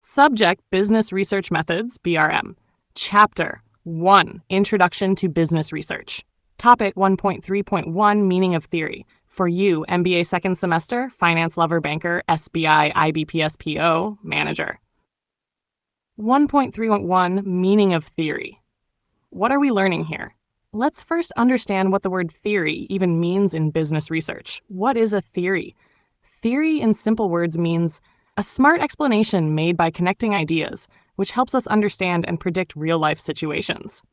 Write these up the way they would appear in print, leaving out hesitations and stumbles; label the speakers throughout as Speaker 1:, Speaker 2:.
Speaker 1: Subject Business Research Methods, BRM. Chapter 1 Introduction to Business Research. Topic 1.3.1 Meaning of Theory. For you, MBA second semester, finance lover banker, SBI, IBPSPO, manager. 1.3.1 Meaning of Theory. What are we learning here? Let's first understand what the word theory even means in business research. What is a theory? Theory, in simple words, means a smart explanation made by connecting ideas, which helps us understand and predict real-life situations.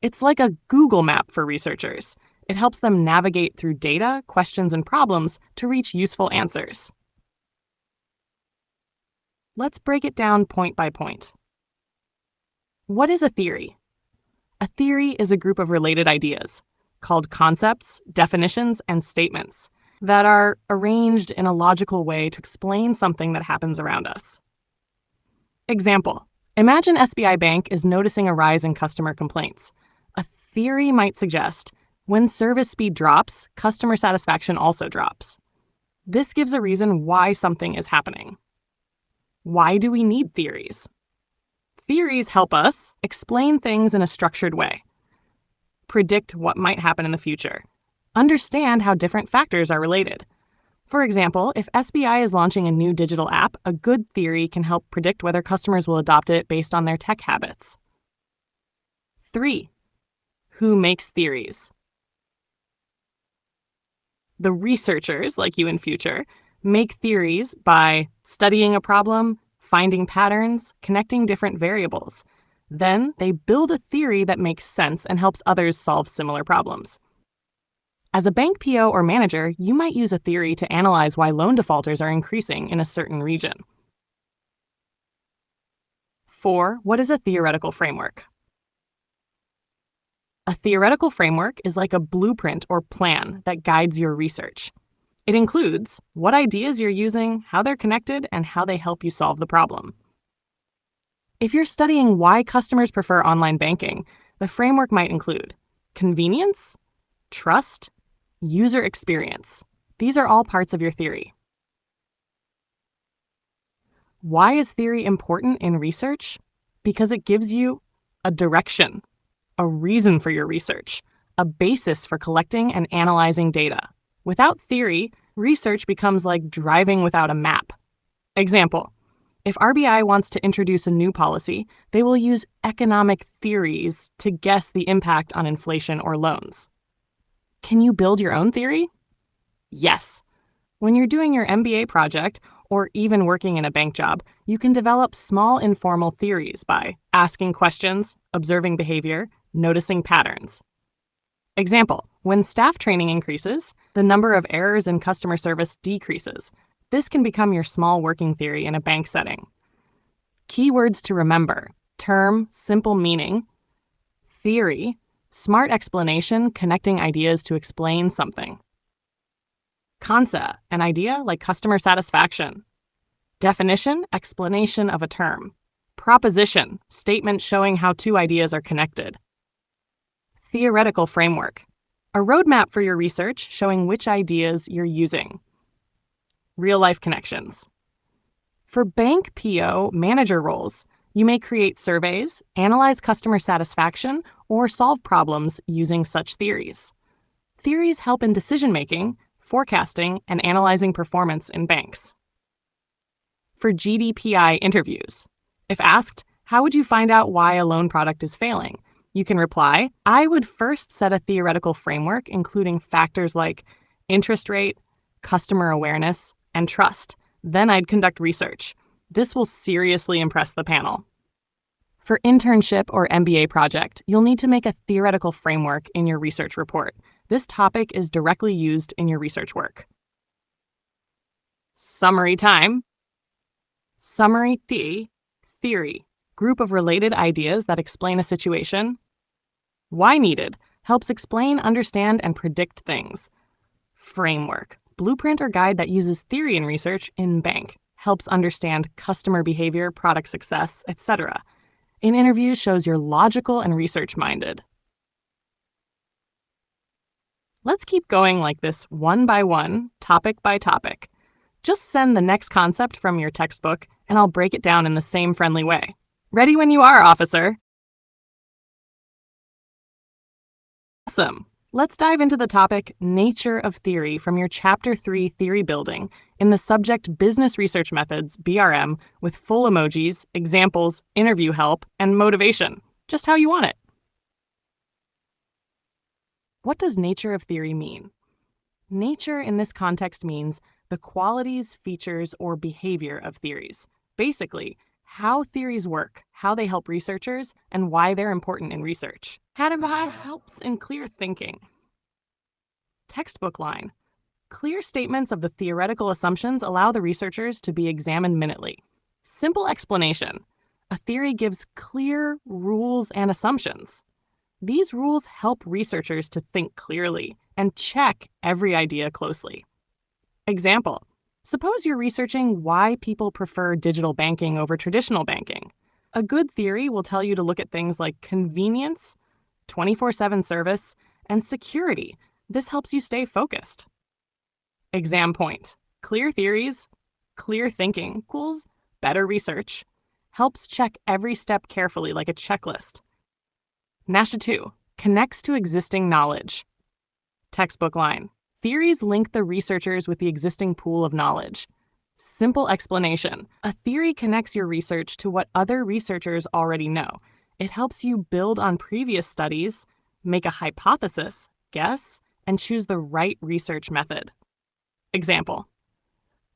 Speaker 1: It's like a Google map for researchers. It helps them navigate through data, questions, and problems to reach useful answers. Let's break it down point by point. What is a theory? A theory is a group of related ideas, called concepts, definitions, and statements, that are arranged in a logical way to explain something that happens around us. Example: imagine SBI Bank is noticing a rise in customer complaints. A theory might suggest when service speed drops, customer satisfaction also drops. This gives a reason why something is happening. Why do we need theories? Theories help us explain things in a structured way, predict what might happen in the future, understand how different factors are related. For example, if SBI is launching a new digital app, a good theory can help predict whether customers will adopt it based on their tech habits. 3. Who makes theories? The researchers, like you in future, make theories by studying a problem, finding patterns, connecting different variables. Then they build a theory that makes sense and helps others solve similar problems. As a bank PO or manager, you might use a theory to analyze why loan defaulters are increasing in a certain region. 4. What is a theoretical framework? A theoretical framework is like a blueprint or plan that guides your research. It includes what ideas you're using, how they're connected, and how they help you solve the problem. If you're studying why customers prefer online banking, the framework might include convenience, trust, user experience. These are all parts of your theory. Why is theory important in research? Because it gives you a direction, a reason for your research, a basis for collecting and analyzing data. Without theory, research becomes like driving without a map. Example: if RBI wants to introduce a new policy, they will use economic theories to guess the impact on inflation or loans. Can you build your own theory? Yes. When you're doing your MBA project, or even working in a bank job, you can develop small informal theories by asking questions, observing behavior, noticing patterns. Example: when staff training increases, the number of errors in customer service decreases. This can become your small working theory in a bank setting. Keywords to remember: term, simple meaning; theory, smart explanation connecting ideas to explain something; concept, an idea like customer satisfaction; definition, explanation of a term; proposition, statement showing how two ideas are connected; theoretical framework, a roadmap for your research showing which ideas you're using; real-life connections. For bank PO manager roles, you may create surveys, analyze customer satisfaction, or solve problems using such theories. Theories help in decision-making, forecasting, and analyzing performance in banks. For GDPI interviews, if asked, how would you find out why a loan product is failing? You can reply, I would first set a theoretical framework including factors like interest rate, customer awareness, and trust. Then I'd conduct research. This will seriously impress the panel. For internship or MBA project, you'll need to make a theoretical framework in your research report. This topic is directly used in your research work. Summary time. Summary theory, group of related ideas that explain a situation. Why needed, helps explain, understand, and predict things. Framework, blueprint or guide that uses theory in research in bank, helps understand customer behavior, product success, etc. In interviews, shows you're logical and research-minded. Let's keep going like this one by one, topic by topic. Just send the next concept from your textbook, and I'll break it down in the same friendly way. Ready when you are, officer. Awesome. Let's dive into the topic Nature of Theory from your Chapter 3 Theory Building in the subject Business Research Methods, BRM, with full emojis, examples, interview help, and motivation. Just how you want it. What does nature of theory mean? Nature in this context means the qualities, features, or behavior of theories. Basically, how theories work, how they help researchers, and why they're important in research. How helps in clear thinking. Textbook line. Clear statements of the theoretical assumptions allow the researchers to be examined minutely. Simple explanation. A theory gives clear rules and assumptions. These rules help researchers to think clearly and check every idea closely. Example. Suppose you're researching why people prefer digital banking over traditional banking. A good theory will tell you to look at things like convenience, 24/7 service, and security. This helps you stay focused. Exam point. Clear theories, clear thinking equals better research. Helps check every step carefully like a checklist. NASHA 2. Connects to existing knowledge. Textbook line. Theories link the researchers with the existing pool of knowledge. Simple explanation. A theory connects your research to what other researchers already know. It helps you build on previous studies, make a hypothesis, guess, and choose the right research method. Example.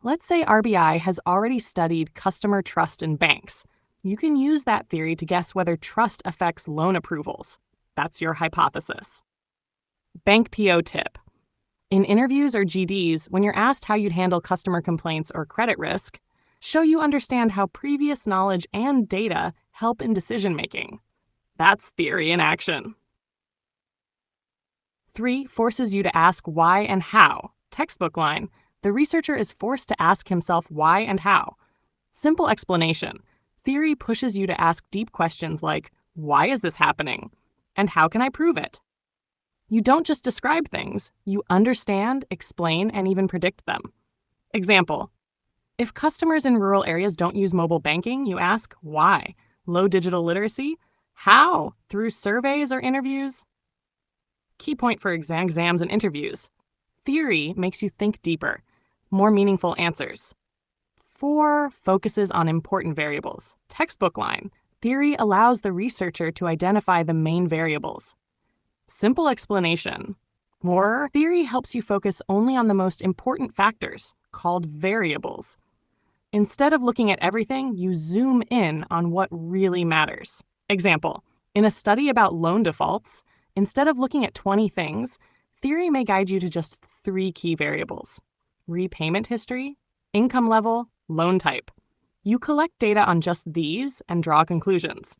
Speaker 1: Let's say RBI has already studied customer trust in banks. You can use that theory to guess whether trust affects loan approvals. That's your hypothesis. Bank PO tip. In interviews or GDs, when you're asked how you'd handle customer complaints or credit risk, show you understand how previous knowledge and data help in decision-making. That's theory in action. 3. Forces you to ask why and how. Textbook line. The researcher is forced to ask himself why and how. Simple explanation. Theory pushes you to ask deep questions like, why is this happening? And how can I prove it? You don't just describe things, you understand, explain, and even predict them. Example. If customers in rural areas don't use mobile banking, you ask, why? Low digital literacy? How? Through surveys or interviews? Key point for exams and interviews. Theory makes you think deeper, more meaningful answers. 4. Focuses on important variables. Textbook line. Theory allows the researcher to identify the main variables. Simple explanation. Or theory helps you focus only on the most important factors, called variables. Instead of looking at everything, you zoom in on what really matters. Example. In a study about loan defaults, instead of looking at 20 things, theory may guide you to just 3 key variables: repayment history, income level, loan type. You collect data on just these and draw conclusions.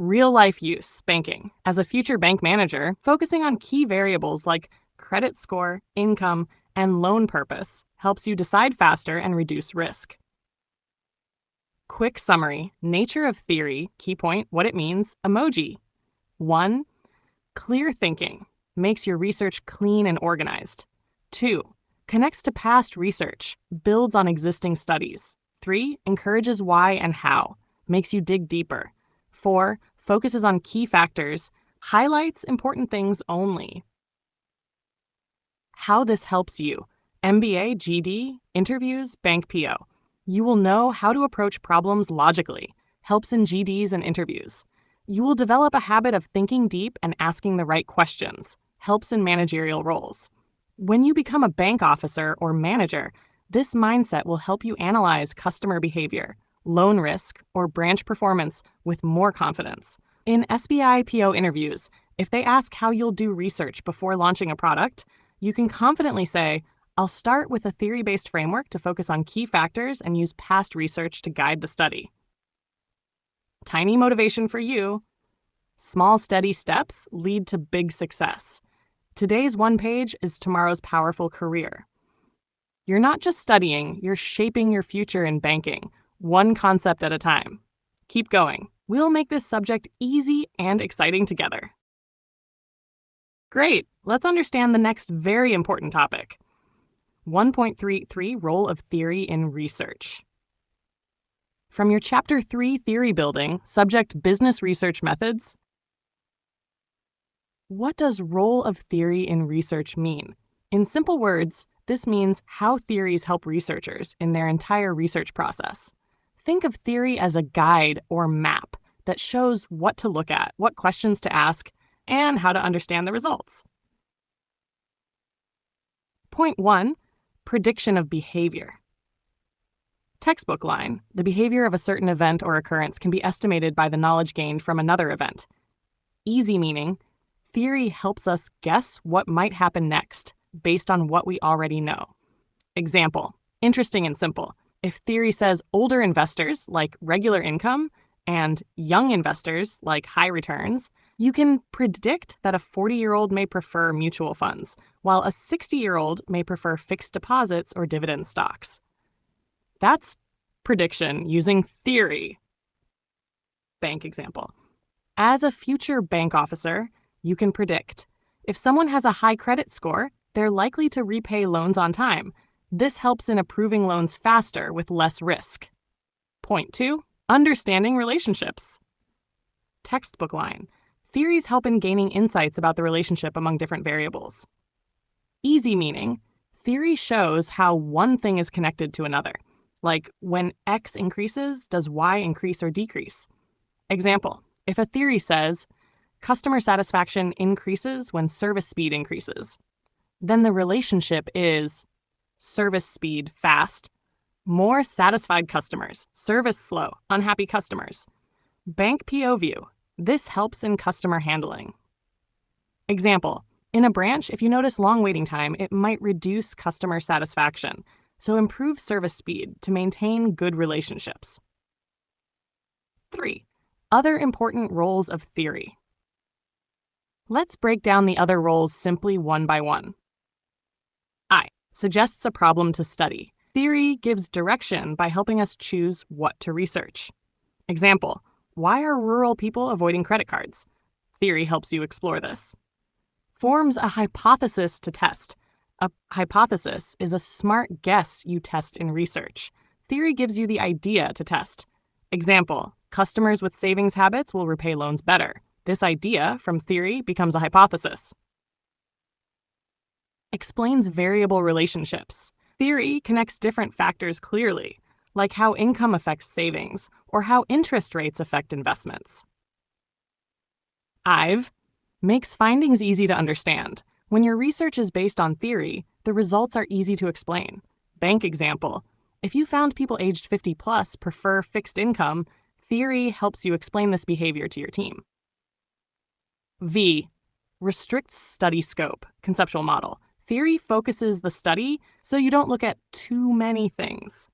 Speaker 1: Real-life use, banking. As a future bank manager, focusing on key variables like credit score, income, and loan purpose helps you decide faster and reduce risk. Quick summary. Nature of theory. Key point, what it means. Emoji. 1. Clear thinking. Makes your research clean and organized. 2. Connects to past research. Builds on existing studies. 3. Encourages why and how. Makes you dig deeper. 4. Focuses on key factors. Highlights important things only. How this helps you. MBA, GD, interviews, bank PO. You will know how to approach problems logically. Helps in GDs and interviews. You will develop a habit of thinking deep and asking the right questions. Helps in managerial roles. When you become a bank officer or manager, this mindset will help you analyze customer behavior, loan risk, or branch performance with more confidence. In SBI PO interviews, if they ask how you'll do research before launching a product, you can confidently say, I'll start with a theory-based framework to focus on key factors and use past research to guide the study. Tiny motivation for you. Small, steady steps lead to big success. Today's one page is tomorrow's powerful career. You're not just studying, you're shaping your future in banking, one concept at a time. Keep going. We'll make this subject easy and exciting together. Great. Let's understand the next very important topic. 1.33 Role of Theory in Research. From your Chapter 3 Theory Building, subject Business Research Methods, what does role of theory in research mean? In simple words, this means how theories help researchers in their entire research process. Think of theory as a guide or map that shows what to look at, what questions to ask, and how to understand the results. Point 1. Prediction of behavior. Textbook line: the behavior of a certain event or occurrence can be estimated by the knowledge gained from another event. Easy meaning: theory helps us guess what might happen next based on what we already know. Example: interesting and simple. If theory says older investors like regular income and young investors like high returns, you can predict that a 40-year-old may prefer mutual funds, while a 60-year-old may prefer fixed deposits or dividend stocks. That's prediction using theory. Bank example. As a future bank officer, you can predict if someone has a high credit score, they're likely to repay loans on time. This helps in approving loans faster with less risk. Point 2. Understanding relationships. Textbook line: theories help in gaining insights about the relationship among different variables. Easy meaning: theory shows how one thing is connected to another. Like, when X increases, does Y increase or decrease? Example: if a theory says customer satisfaction increases when service speed increases, then the relationship is service speed fast, more satisfied customers, service slow, unhappy customers. Bank PO view: this helps in customer handling. Example: in a branch, if you notice long waiting time, it might reduce customer satisfaction. So improve service speed to maintain good relationships. 3. Other important roles of theory. Let's break down the other roles simply one by one. I. Suggests a problem to study. Theory gives direction by helping us choose what to research. Example: why are rural people avoiding credit cards? Theory helps you explore this. Forms a hypothesis to test. A hypothesis is a smart guess you test in research. Theory gives you the idea to test. Example: customers with savings habits will repay loans better. This idea from theory becomes a hypothesis. Explains variable relationships. Theory connects different factors clearly, like how income affects savings or how interest rates affect investments. I've makes findings easy to understand. When your research is based on theory, the results are easy to explain. Bank example: if you found people aged 50 plus prefer fixed income, theory helps you explain this behavior to your team. V. Restricts study scope, conceptual model. Theory focuses the study so you don't look at too many things.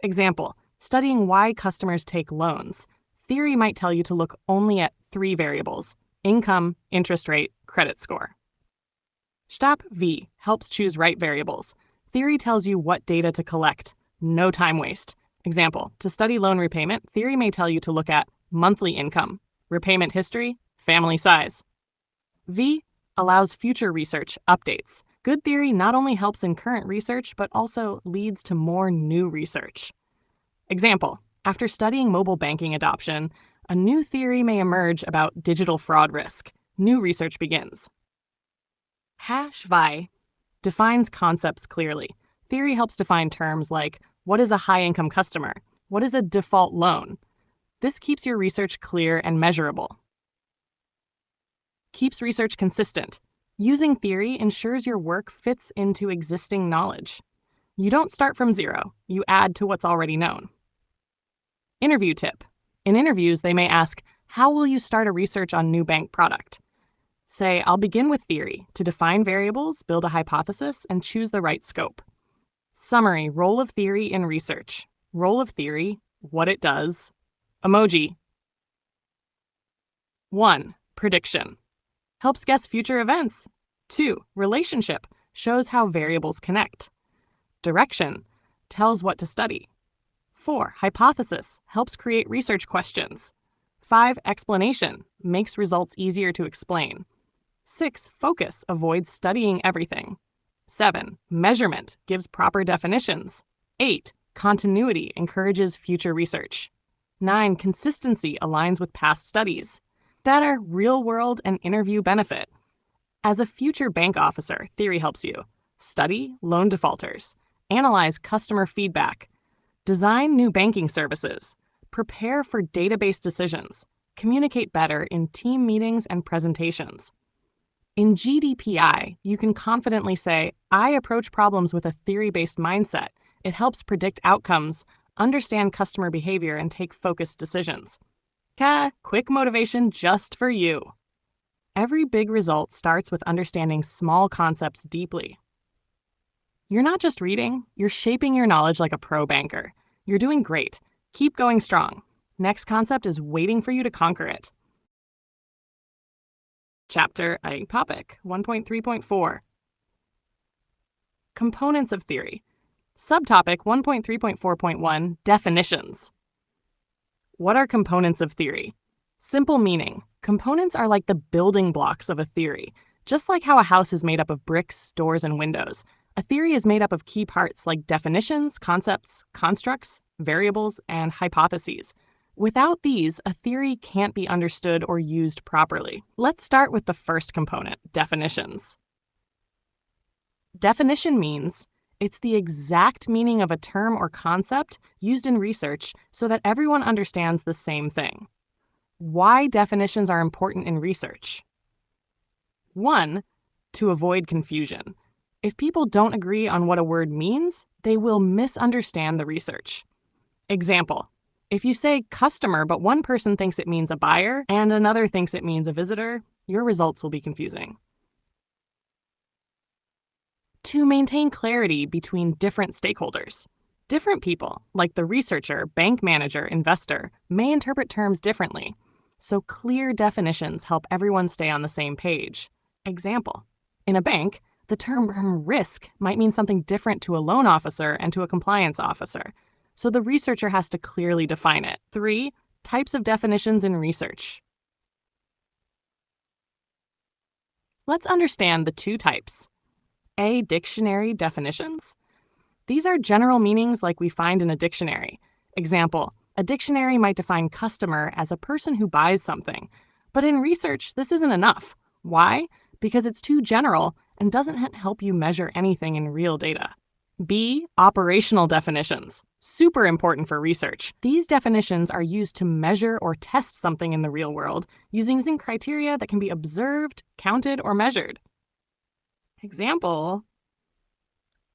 Speaker 1: Example: studying why customers take loans. Theory might tell you to look only at 3 variables: income, interest rate, credit score. STOP V helps choose right variables. Theory tells you what data to collect. No time waste. Example: to study loan repayment, theory may tell you to look at monthly income, repayment history, family size. V allows future research updates. Good theory not only helps in current research, but also leads to more new research. Example: after studying mobile banking adoption, a new theory may emerge about digital fraud risk. New research begins. #VI defines concepts clearly. Theory helps define terms like, what is a high-income customer? What is a default loan? This keeps your research clear and measurable. Keeps research consistent. Using theory ensures your work fits into existing knowledge. You don't start from zero, you add to what's already known. Interview tip. In interviews, they may ask, how will you start a research on new bank product? Say, I'll begin with theory to define variables, build a hypothesis, and choose the right scope. Summary: role of theory in research. Role of theory, what it does. Emoji. 1. Prediction. Helps guess future events. 2. Relationship. Shows how variables connect. Direction. Tells what to study. 4. Hypothesis. Helps create research questions. 5. Explanation. Makes results easier to explain. 6. Focus. Avoids studying everything. 7. Measurement gives proper definitions. 8. Continuity encourages future research. 9. Consistency aligns with past studies. Better real-world and interview benefit. As a future bank officer, theory helps you study loan defaulters, analyze customer feedback, design new banking services, prepare for database decisions, communicate better in team meetings and presentations. In GDPI, you can confidently say, I approach problems with a theory-based mindset. It helps predict outcomes, understand customer behavior, and take focused decisions. Quick motivation just for you. Every big result starts with understanding small concepts deeply. You're not just reading, you're shaping your knowledge like a pro banker. You're doing great. Keep going strong. Next concept is waiting for you to conquer it. Topic 1.3.4. Components of theory. Subtopic 1.3.4.1 Definitions. What are components of theory? Simple meaning. Components are like the building blocks of a theory. Just like how a house is made up of bricks, doors, and windows, a theory is made up of key parts like definitions, concepts, constructs, variables, and hypotheses. Without these, a theory can't be understood or used properly. Let's start with the first component, definitions. Definition means it's the exact meaning of a term or concept used in research so that everyone understands the same thing. Why definitions are important in research? 1. To avoid confusion. If people don't agree on what a word means, they will misunderstand the research. Example. If you say customer, but one person thinks it means a buyer and another thinks it means a visitor, your results will be confusing. To maintain clarity between different stakeholders. Different people, like the researcher, bank manager, investor, may interpret terms differently, so clear definitions help everyone stay on the same page. Example. In a bank, the term risk might mean something different to a loan officer and to a compliance officer, so the researcher has to clearly define it. 3. Types of definitions in research. Let's understand the two types. A. Dictionary definitions. These are general meanings like we find in a dictionary. Example, a dictionary might define customer as a person who buys something. But in research, this isn't enough. Why? Because it's too general and doesn't help you measure anything in real data. B. Operational definitions. Super important for research. These definitions are used to measure or test something in the real world using criteria that can be observed, counted, or measured. Example,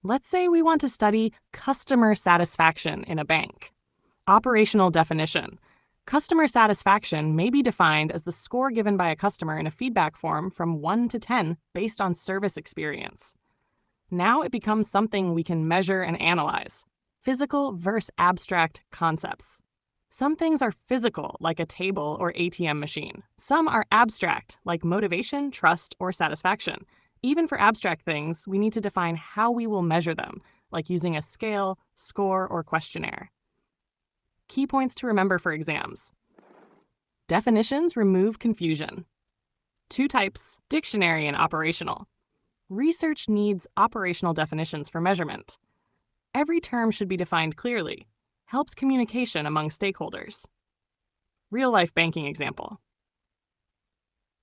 Speaker 1: let's say we want to study customer satisfaction in a bank. Operational definition. Customer satisfaction may be defined as the score given by a customer in a feedback form from 1 to 10 based on service experience. Now it becomes something we can measure and analyze. Physical versus abstract concepts. Some things are physical, like a table or ATM machine. Some are abstract, like motivation, trust, or satisfaction. Even for abstract things, we need to define how we will measure them, like using a scale, score, or questionnaire. Key points to remember for exams. Definitions remove confusion. Two types, dictionary and operational. Research needs operational definitions for measurement. Every term should be defined clearly. Helps communication among stakeholders. Real-life banking example.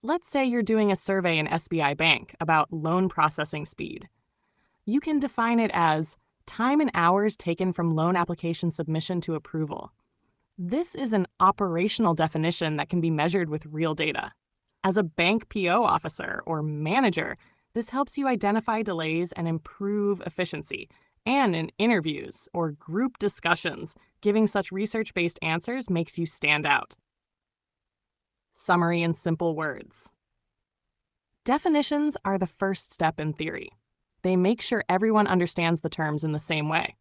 Speaker 1: Let's say you're doing a survey in SBI Bank about loan processing speed. You can define it as time and hours taken from loan application submission to approval. This is an operational definition that can be measured with real data. As a bank PO officer or manager, this helps you identify delays and improve efficiency. And in interviews or group discussions, giving such research-based answers makes you stand out. Summary in simple words. Definitions are the first step in theory. They make sure everyone understands the terms in the same way.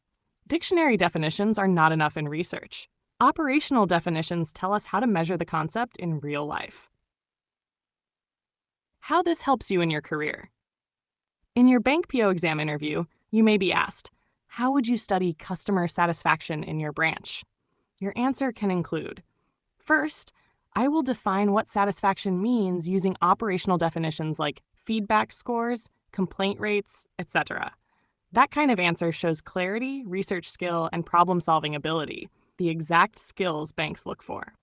Speaker 1: Dictionary definitions are not enough in research. Operational definitions tell us how to measure the concept in real life. How this helps you in your career. In your bank PO exam interview, you may be asked, how would you study customer satisfaction in your branch? Your answer can include, first, I will define what satisfaction means using operational definitions like feedback scores, complaint rates, etc. That kind of answer shows clarity, research skill, and problem-solving ability, the exact skills banks look for.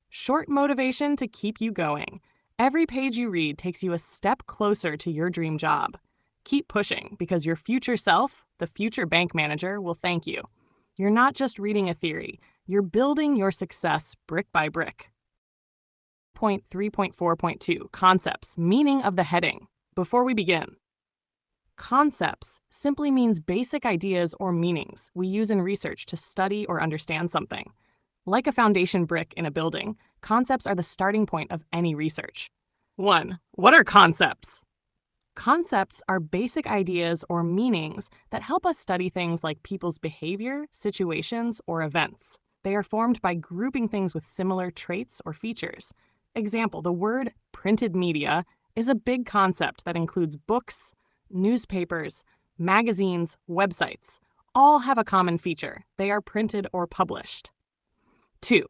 Speaker 1: Short motivation to keep you going. Every page you read takes you a step closer to your dream job. Keep pushing because your future self, the future bank manager, will thank you. You're not just reading a theory, you're building your success brick by brick. Point 3.4.2 Concepts, meaning of the heading. Before we begin, concepts simply means basic ideas or meanings we use in research to study or understand something. Like a foundation brick in a building, concepts are the starting point of any research. 1. What are concepts? Concepts are basic ideas or meanings that help us study things like people's behavior, situations, or events. They are formed by grouping things with similar traits or features. Example, the word printed media is a big concept that includes books, newspapers, magazines, websites. All have a common feature. They are printed or published. 2.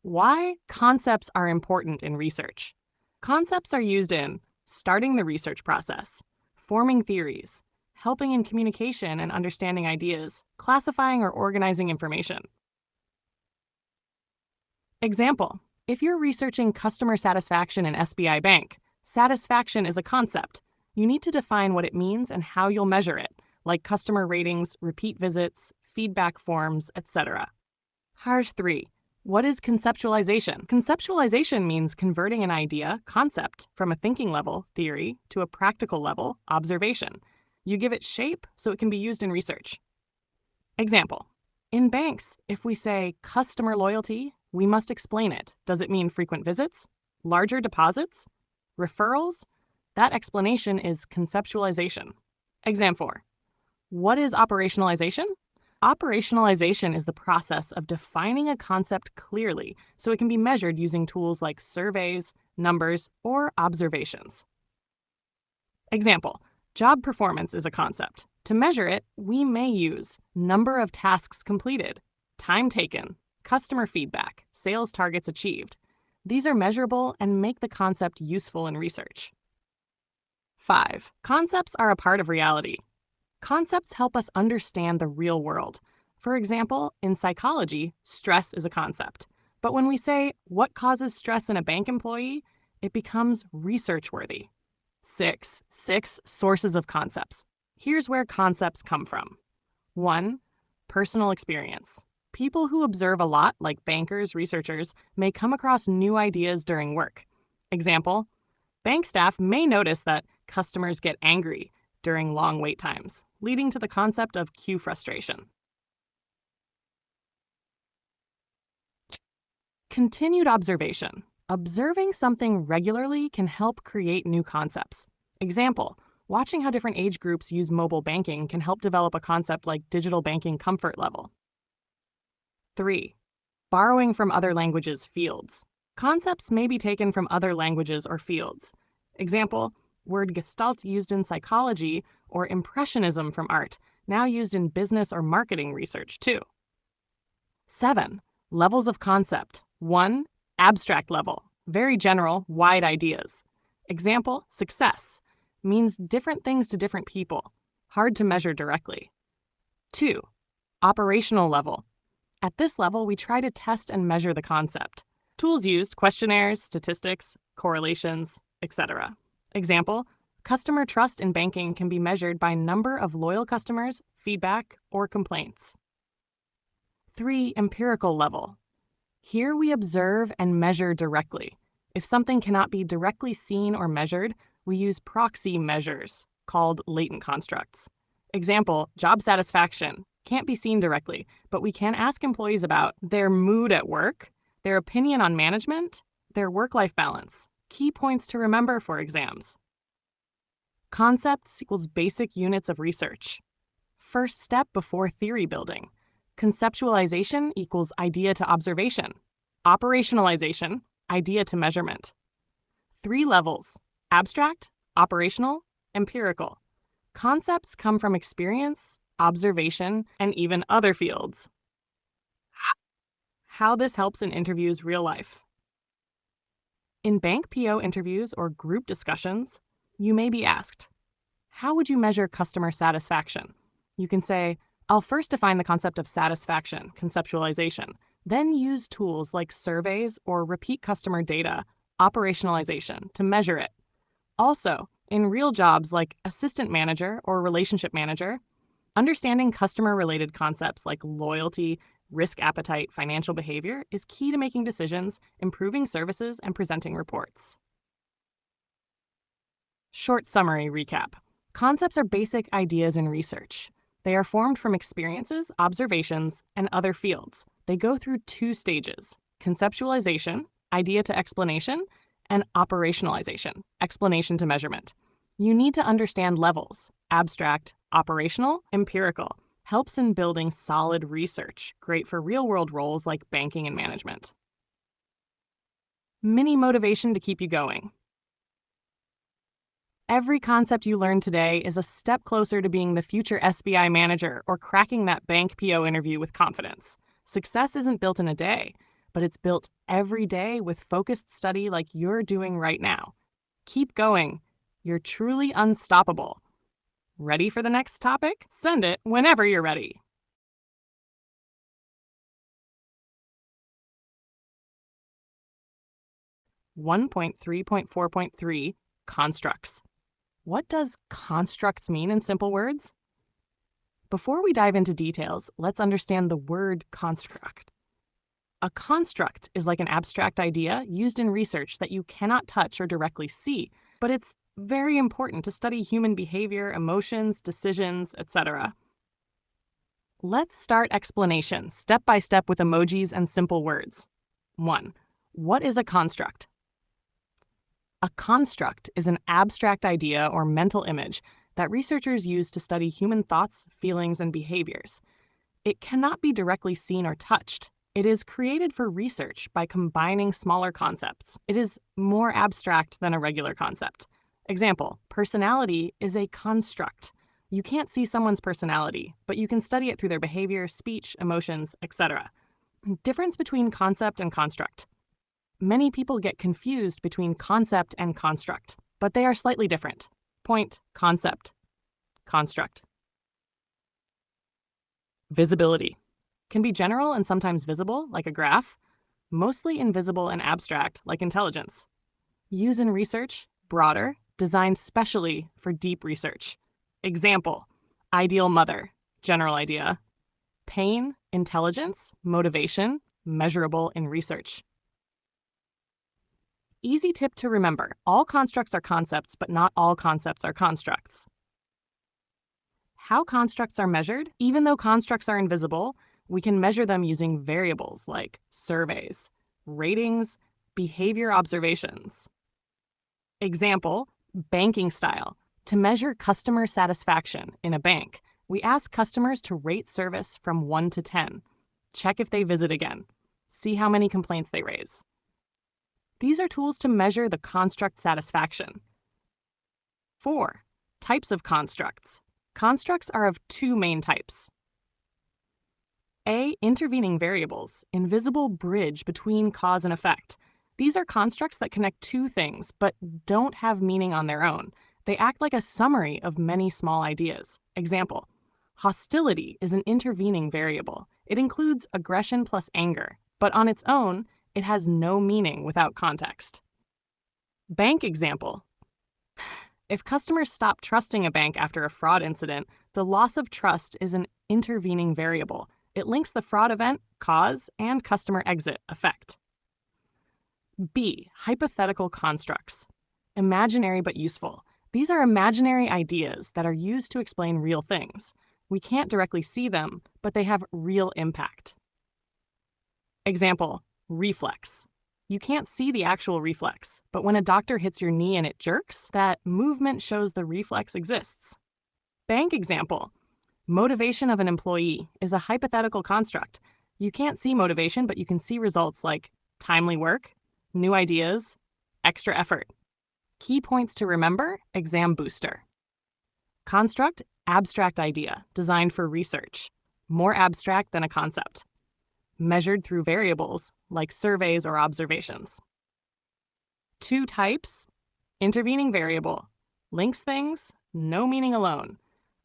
Speaker 1: Why concepts are important in research. Concepts are used in starting the research process, forming theories, helping in communication and understanding ideas, classifying or organizing information. Example, if you're researching customer satisfaction in SBI Bank, satisfaction is a concept. You need to define what it means and how you'll measure it, like customer ratings, repeat visits, feedback forms, etc. Harsh 3. What is conceptualization? Conceptualization means converting an idea, concept, from a thinking level, theory, to a practical level, observation. You give it shape so it can be used in research. Example, in banks, if we say customer loyalty, we must explain it. Does it mean frequent visits? Larger deposits? Referrals? That explanation is conceptualization. Exam 4. What is operationalization? Operationalization is the process of defining a concept clearly so it can be measured using tools like surveys, numbers, or observations. Example, job performance is a concept. To measure it, we may use number of tasks completed, time taken, customer feedback, sales targets achieved. These are measurable and make the concept useful in research. 5. Concepts are a part of reality. Concepts help us understand the real world. For example, in psychology, stress is a concept. But when we say, what causes stress in a bank employee, it becomes research-worthy. 6. Sources of concepts. Here's where concepts come from. 1. Personal experience. People who observe a lot, like bankers, researchers, may come across new ideas during work. Example, bank staff may notice that customers get angry during long wait times, leading to the concept of queue frustration. Continued observation. Observing something regularly can help create new concepts. Example, watching how different age groups use mobile banking can help develop a concept like digital banking comfort level. 3. Borrowing from other languages fields. Concepts may be taken from other languages or fields. Example, word gestalt used in psychology or impressionism from art, now used in business or marketing research too. 7. Levels of concept. 1. Abstract level. Very general, wide ideas. Example, success. Means different things to different people. Hard to measure directly. 2. Operational level. At this level, we try to test and measure the concept. Tools used, questionnaires, statistics, correlations, etc. Example, customer trust in banking can be measured by number of loyal customers, feedback, or complaints. 3. Empirical level. Here we observe and measure directly. If something cannot be directly seen or measured, we use proxy measures, called latent constructs. Example, job satisfaction can't be seen directly, but we can ask employees about their mood at work, their opinion on management, their work-life balance. Key points to remember for exams. Concepts equals basic units of research. First step before theory building. Conceptualization equals idea to observation. Operationalization, idea to measurement. 3 levels: abstract, operational, empirical. Concepts come from experience, observation, and even other fields. How this helps in interviews real life. In bank PO interviews or group discussions, You may be asked, how would you measure customer satisfaction? You can say, I'll first define the concept of satisfaction, conceptualization, then use tools like surveys or repeat customer data, operationalization, to measure it. Also, in real jobs like assistant manager or relationship manager, understanding customer-related concepts like loyalty, risk appetite, financial behavior is key to making decisions, improving services, and presenting reports. Short summary recap. Concepts are basic ideas in research. They are formed from experiences, observations, and other fields. They go through 2 stages: conceptualization, idea to explanation, and operationalization, explanation to measurement. You need to understand levels: abstract, operational, empirical. Helps in building solid research, great for real-world roles like banking and management. Mini motivation to keep you going. Every concept you learn today is a step closer to being the future SBI manager or cracking that bank PO interview with confidence. Success isn't built in a day, but it's built every day with focused study like you're doing right now. Keep going. You're truly unstoppable. Ready for the next topic? Send it whenever you're ready. (1.3.4.3) Constructs. What does constructs mean in simple words? Before we dive into details, let's understand the word construct. A construct is like an abstract idea used in research that you cannot touch or directly see, but it's very important to study human behavior, emotions, decisions, etc. Let's start explanation step by step with emojis and simple words. 1. What is a construct? A construct is an abstract idea or mental image that researchers use to study human thoughts, feelings, and behaviors. It cannot be directly seen or touched. It is created for research by combining smaller concepts. It is more abstract than a regular concept. Example, personality is a construct. You can't see someone's personality, but you can study it through their behavior, speech, emotions, etc. Difference between concept and construct. Many people get confused between concept and construct, but they are slightly different. Point, concept, construct. Visibility. Can be general and sometimes visible, like a graph. Mostly invisible and abstract, like intelligence. Use in research, broader, designed specially for deep research. Example, ideal mother, general idea. Pain, intelligence, motivation, measurable in research. Easy tip to remember, all constructs are concepts, but not all concepts are constructs. How constructs are measured? Even though constructs are invisible, we can measure them using variables like surveys, ratings, behavior observations. Example, banking style. To measure customer satisfaction in a bank, we ask customers to rate service from 1 to 10. Check if they visit again. See how many complaints they raise. These are tools to measure the construct satisfaction. 4. Types of constructs. Constructs are of 2 main types. A. Intervening variables, invisible bridge between cause and effect. These are constructs that connect 2 things, but don't have meaning on their own. They act like a summary of many small ideas. Example, hostility is an intervening variable. It includes aggression plus anger, but on its own, it has no meaning without context. Bank example. If customers stop trusting a bank after a fraud incident, the loss of trust is an intervening variable. It links the fraud event, cause, and customer exit, effect. B. Hypothetical constructs. Imaginary but useful. These are imaginary ideas that are used to explain real things. We can't directly see them, but they have real impact. Example, reflex. You can't see the actual reflex, but when a doctor hits your knee and it jerks, that movement shows the reflex exists. Bank example. Motivation of an employee is a hypothetical construct. You can't see motivation, but you can see results like timely work, new ideas, extra effort. Key points to remember, exam booster. Construct, abstract idea, designed for research. More abstract than a concept. Measured through variables, like surveys or observations. 2 types, intervening variable, Links things, no meaning alone.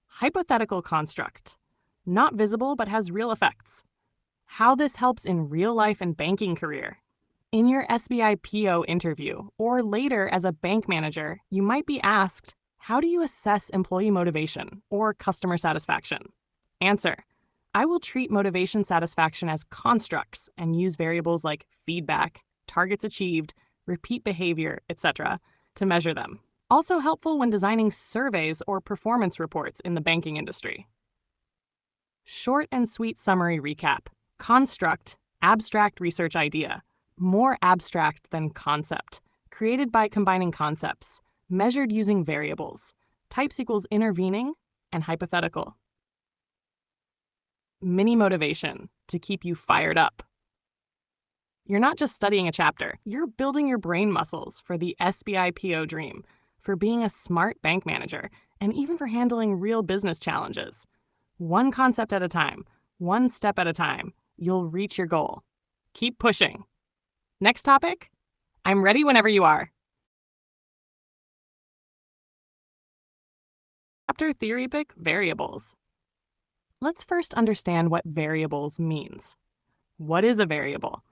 Speaker 1: Hypothetical construct. Not visible but has real effects. How this helps in real life and banking career. In your SBI PO interview or later as a bank manager, you might be asked, how do you assess employee motivation or customer satisfaction? Answer, I will treat motivation satisfaction as constructs and use variables like feedback, targets achieved, repeat behavior, etc. to measure them. Also helpful when designing surveys or performance reports in the banking industry. Short and sweet summary recap. Construct, abstract research idea. More abstract than concept. Created by combining concepts. Measured using variables. Types equals intervening and hypothetical. Mini motivation, to keep you fired up. You're not just studying a chapter, you're building your brain muscles for the SBI PO dream, for being a smart bank manager, and even for handling real business challenges. One concept at a time, one step at a time, you'll reach your goal. Keep pushing. Next topic? I'm ready whenever you are. Chapter Theory Pick Variables. Let's first understand what variables means. What is a variable?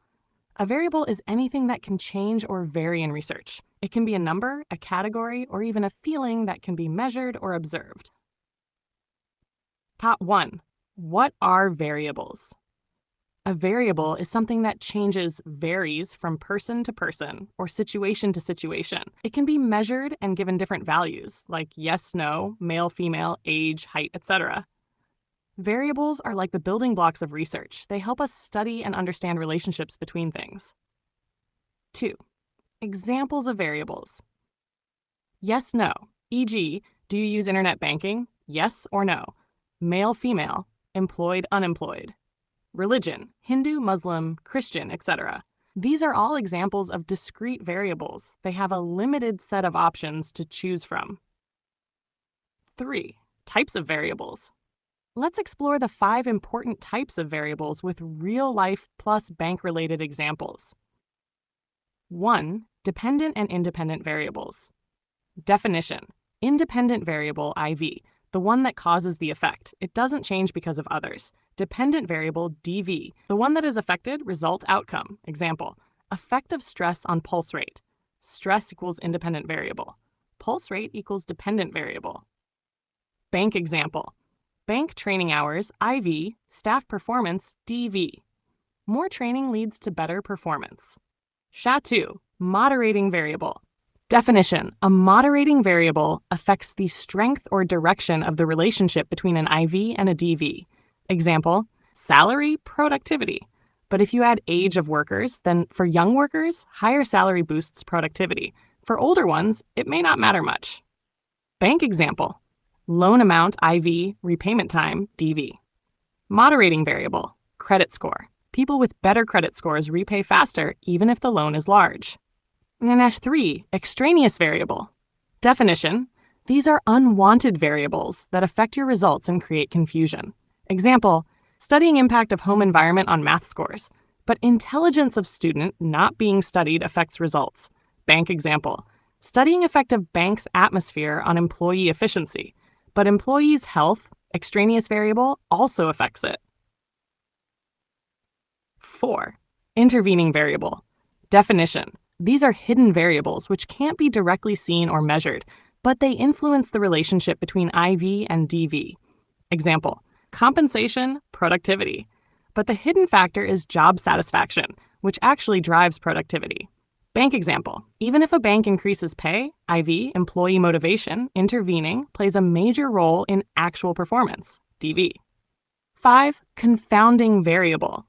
Speaker 1: A variable is anything that can change or vary in research. It can be a number, a category, or even a feeling that can be measured or observed. Top 1. What are variables? A variable is something that varies from person to person or situation to situation. It can be measured and given different values, like yes, no, male, female, age, height, etc. Variables are like the building blocks of research. They help us study and understand relationships between things. 2. Examples of variables. Yes, no, e.g., do you use internet banking? Yes or no. Male, female, employed, unemployed. Religion, Hindu, Muslim, Christian, etc. These are all examples of discrete variables. They have a limited set of options to choose from. 3. Types of variables. Let's explore the 5 important types of variables with real-life plus bank-related examples. 1. Dependent and independent variables. Definition. Independent variable, IV, the one that causes the effect. It doesn't change because of others. Dependent variable, DV, the one that is affected, result, outcome. Example, effect of stress on pulse rate. Stress equals independent variable. Pulse rate equals dependent variable. Bank example. Bank training hours, IV, staff performance, DV. More training leads to better performance. SHA-2, moderating variable. Definition, a moderating variable affects the strength or direction of the relationship between an IV and a DV. Example, salary, productivity. But if you add age of workers, then for young workers, higher salary boosts productivity. For older ones, it may not matter much. Bank example. Loan amount, IV, repayment time, DV. Moderating variable, credit score. People with better credit scores repay faster even if the loan is large. -3, extraneous variable. Definition, these are unwanted variables that affect your results and create confusion. Example, studying impact of home environment on math scores, but intelligence of student not being studied affects results. Bank example, studying effect of bank's atmosphere on employee efficiency, but employees' health, extraneous variable, also affects it. 4. Intervening variable. Definition. These are hidden variables which can't be directly seen or measured, but they influence the relationship between IV and DV. Example, compensation, productivity. But the hidden factor is job satisfaction, which actually drives productivity. Bank example, even if a bank increases pay, IV, employee motivation, intervening, plays a major role in actual performance, DV. 5. Confounding variable.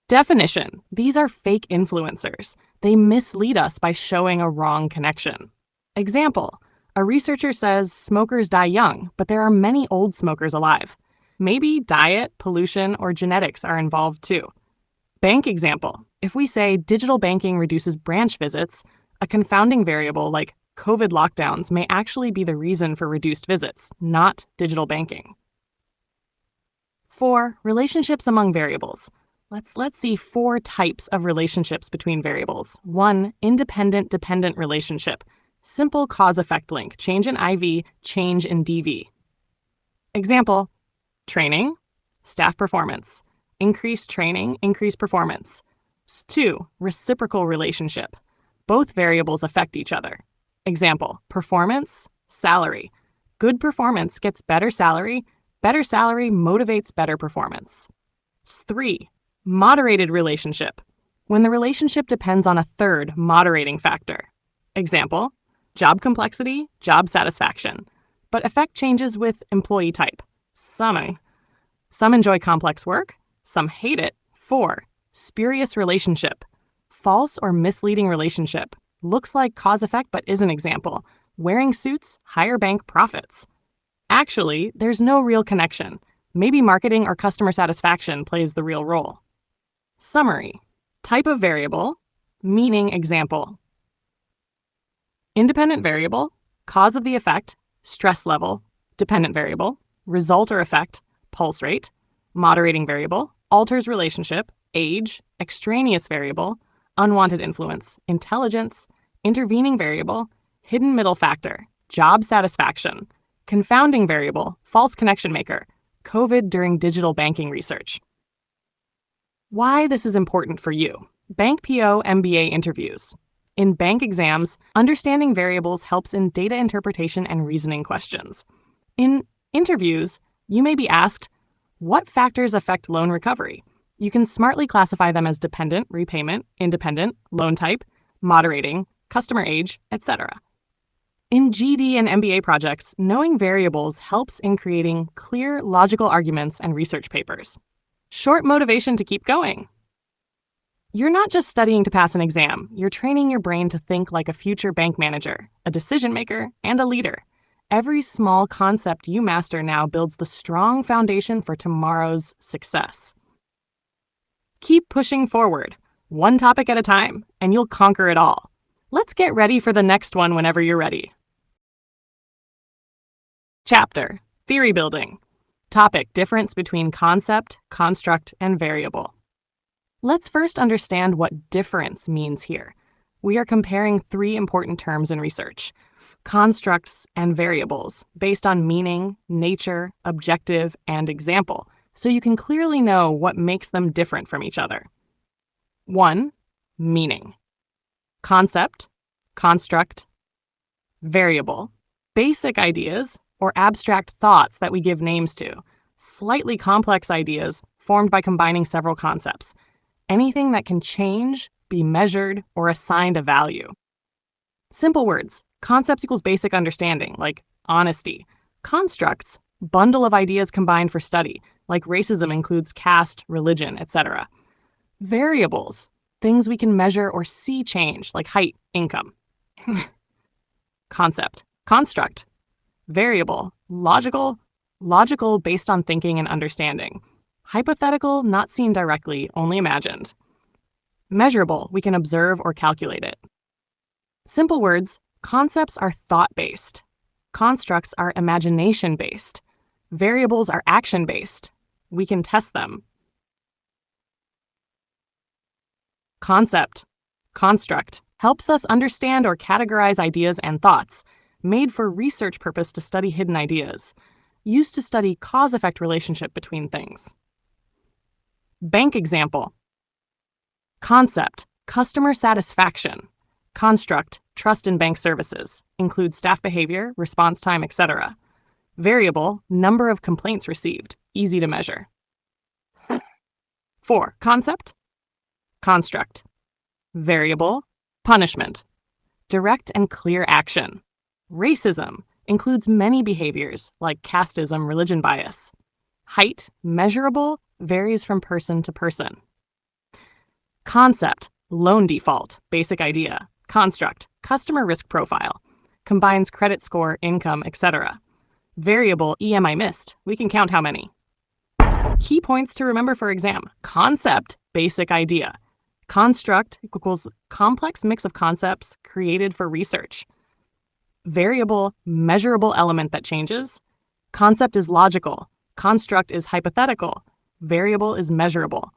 Speaker 1: Definition, these are fake influencers. They mislead us by showing a wrong connection. Example, a researcher says smokers die young, but there are many old smokers alive. Maybe diet, pollution, or genetics are involved too. Bank example, if we say digital banking reduces branch visits, a confounding variable like COVID lockdowns may actually be the reason for reduced visits, not digital banking. 4. Relationships among variables. Let's see 4 types of relationships between variables. 1. Independent-dependent relationship. Simple cause-effect link. Change in IV, change in DV. Example, training, staff performance. Increased training, increased performance. 2, reciprocal relationship. Both variables affect each other. Example, performance, salary. Good performance gets better salary motivates better performance. 3, moderated relationship. When the relationship depends on a third moderating factor. Example, job complexity, job satisfaction. But effect changes with employee type. Some enjoy complex work, some hate it. 4, spurious relationship. False or misleading relationship. Looks like cause-effect but isn't example. Wearing suits, higher bank profits. Actually, there's no real connection. Maybe marketing or customer satisfaction plays the real role. Summary. Type of variable, meaning example. Independent variable, cause of the effect, stress level. Dependent variable, result or effect, pulse rate. Moderating variable, alters relationship, age. Extraneous variable, unwanted influence, intelligence. Intervening variable, hidden middle factor, job satisfaction. Confounding variable, false connection maker, COVID during digital banking research. Why this is important for you. Bank PO MBA interviews. In bank exams, understanding variables helps in data interpretation and reasoning questions. In interviews, you may be asked, what factors affect loan recovery? You can smartly classify them as dependent, repayment, independent, loan type, moderating, customer age, etc. In GD and MBA projects, knowing variables helps in creating clear, logical arguments and research papers. Short motivation to keep going. You're not just studying to pass an exam, you're training your brain to think like a future bank manager, a decision maker, and a leader. Every small concept you master now builds the strong foundation for tomorrow's success. Keep pushing forward, one topic at a time, and you'll conquer it all. Let's get ready for the next one whenever you're ready. Chapter, Theory Building. Topic, difference between concept, construct, and variable. Let's first understand what difference means here. We are comparing 3 important terms in research, constructs and variables, based on meaning, nature, objective, and example, so you can clearly know what makes them different from each other. 1. Meaning. Concept, construct, variable. Basic ideas, or abstract thoughts that we give names to. Slightly complex ideas formed by combining several concepts. Anything that can change, be measured, or assigned a value. Simple words. Concepts equals basic understanding, like honesty. Constructs, bundle of ideas combined for study, like racism includes caste, religion, etc. Variables, things we can measure or see change, like height, income. Concept. Construct. Variable, logical based on thinking and understanding. Hypothetical, not seen directly, only imagined. Measurable, we can observe or calculate it. Simple words, concepts are thought-based. Constructs are imagination-based. Variables are action-based. We can test them. Concept, construct, helps us understand or categorize ideas and thoughts, made for research purpose to study hidden ideas, used to study cause-effect relationship between things. Bank example. Concept, customer satisfaction. Construct, trust in bank services, includes staff behavior, response time, etc. Variable, number of complaints received, easy to measure. 4. Concept, construct. Variable, punishment, direct and clear action. Racism includes many behaviors like casteism, religion bias. Height, measurable, varies from person to person. Concept, loan default, basic idea. Construct, customer risk profile, combines credit score, income, etc. Variable, EMI missed, we can count how many. Key points to remember for exam. Concept, basic idea. Construct equals complex mix of concepts created for research. Variable, measurable element that changes. Concept is logical. Construct is hypothetical. Variable is measurable.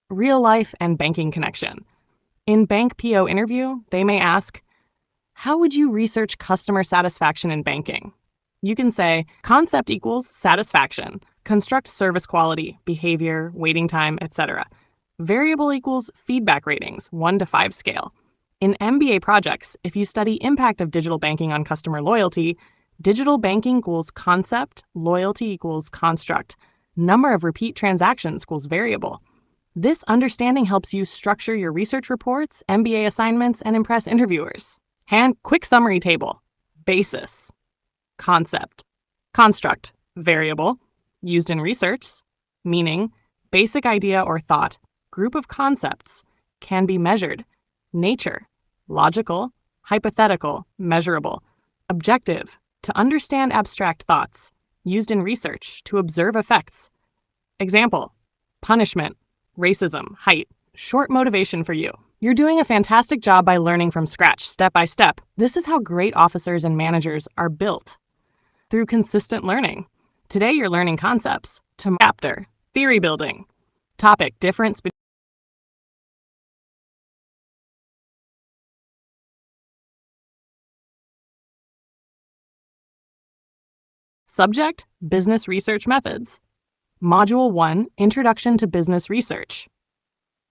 Speaker 1: Real life and banking connection. In bank PO interview, they may ask, How would you research customer satisfaction in banking? You can say concept equals satisfaction, construct service quality, behavior, waiting time, etc. Variable equals feedback ratings, 1 to 5 scale. In MBA projects, if you study impact of digital banking on customer loyalty, digital banking equals concept, loyalty equals construct, number of repeat transactions equals variable. This understanding helps you structure your research reports, MBA assignments, and impress interviewers. Quick summary table. Basis. Concept. Construct. Variable. Used in research. Meaning. Basic idea or thought. Group of concepts. Can be measured. Nature. Logical. Hypothetical. Measurable. Objective. To understand abstract thoughts. Used in research. To observe effects. Example. Punishment. Racism. Height. Short motivation for you. You're doing a fantastic job by learning from scratch, step by step. This is how great officers and managers are built. Through consistent learning. Today you're learning concepts. Chapter. Theory building. Topic. Difference between Subject. Business research methods. Module 1. Introduction to business research.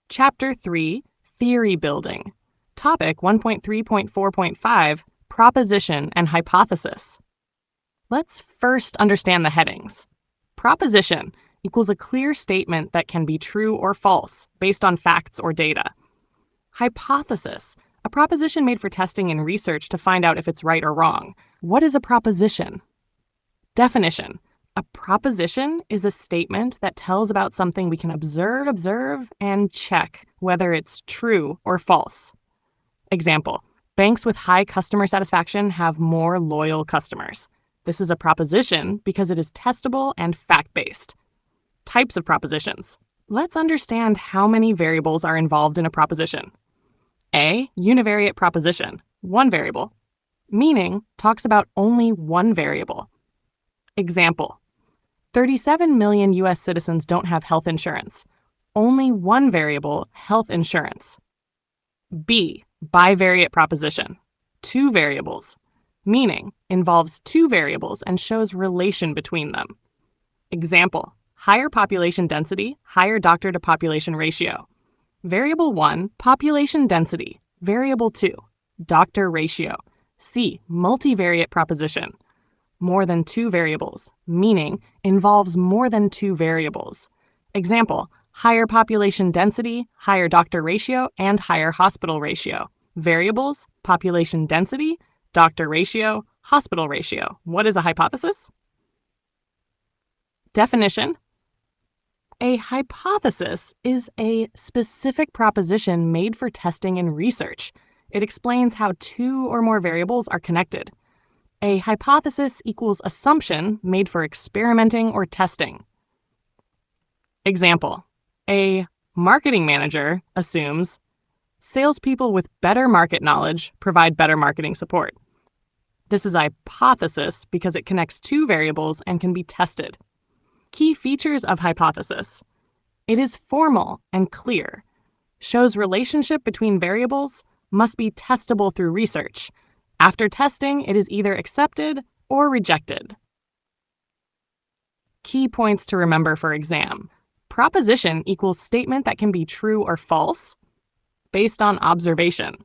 Speaker 1: Chapter 3. Theory building. Topic 1.3.4.5. Proposition and hypothesis. Let's first understand the headings. Proposition equals a clear statement that can be true or false based on facts or data. Hypothesis, a proposition made for testing and research to find out if it's right or wrong. What is a proposition? Definition. A proposition is a statement that tells about something we can observe, and check whether it's true or false. Example, banks with high customer satisfaction have more loyal customers. This is a proposition because it is testable and fact-based. Types of propositions. Let's understand how many variables are involved in a proposition. A. Univariate proposition, one variable. Meaning talks about only one variable. Example. 37 million U.S. citizens don't have health insurance. Only one variable, health insurance. B. Bivariate proposition. Two variables. Meaning involves two variables and shows relation between them. Example. Higher population density, higher doctor to population ratio. Variable 1, population density. Variable 2, doctor ratio. C. Multivariate proposition. More than two variables, meaning involves more than two variables. Example, higher population density, higher doctor ratio, and higher hospital ratio. Variables, population density, doctor ratio, hospital ratio. What is a hypothesis? Definition. A hypothesis is a specific proposition made for testing and research. It explains how two or more variables are connected. A hypothesis equals assumption made for experimenting or testing. Example, a marketing manager assumes salespeople with better market knowledge provide better marketing support. This is a hypothesis because it connects two variables and can be tested. Key features of hypothesis. It is formal and clear, shows relationship between variables, must be testable through research. After testing, it is either accepted or rejected. Key points to remember for exam. Proposition equals statement that can be true or false based on observation.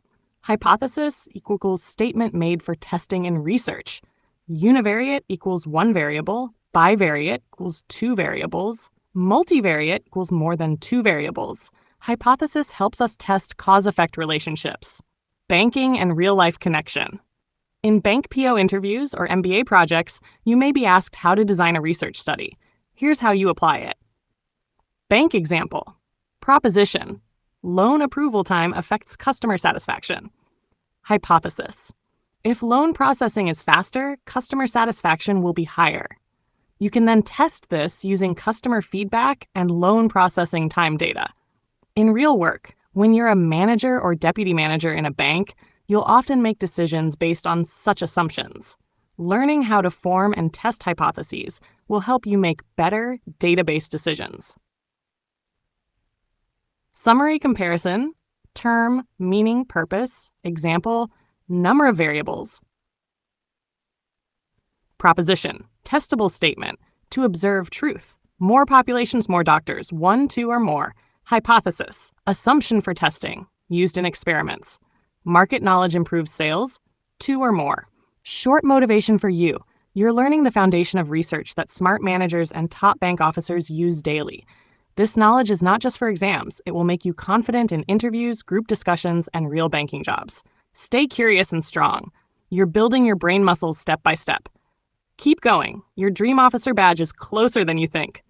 Speaker 1: Hypothesis equals statement made for testing and research. Univariate equals one variable. Bivariate equals two variables. Multivariate equals more than two variables. Hypothesis helps us test cause-effect relationships. Banking and real-life connection. In bank PO interviews or MBA projects, you may be asked how to design a research study. Here's how you apply it. Bank example. Proposition. Loan approval time affects customer satisfaction. Hypothesis. If loan processing is faster, customer satisfaction will be higher. You can then test this using customer feedback and loan processing time data. In real work, when you're a manager or deputy manager in a bank, you'll often make decisions based on such assumptions. Learning how to form and test hypotheses will help you make better database decisions. Summary comparison, term, meaning, purpose, example, number of variables. Proposition, testable statement, to observe truth. More populations, more doctors, 1, 2, or more. Hypothesis, assumption for testing, used in experiments. Market knowledge improves sales, 2 or more. Short motivation for you. You're learning the foundation of research that smart managers and top bank officers use daily. This knowledge is not just for exams. It will make you confident in interviews, group discussions, and real banking jobs. Stay curious and strong. You're building your brain muscles step by step. Keep going. Your dream officer badge is closer than you think.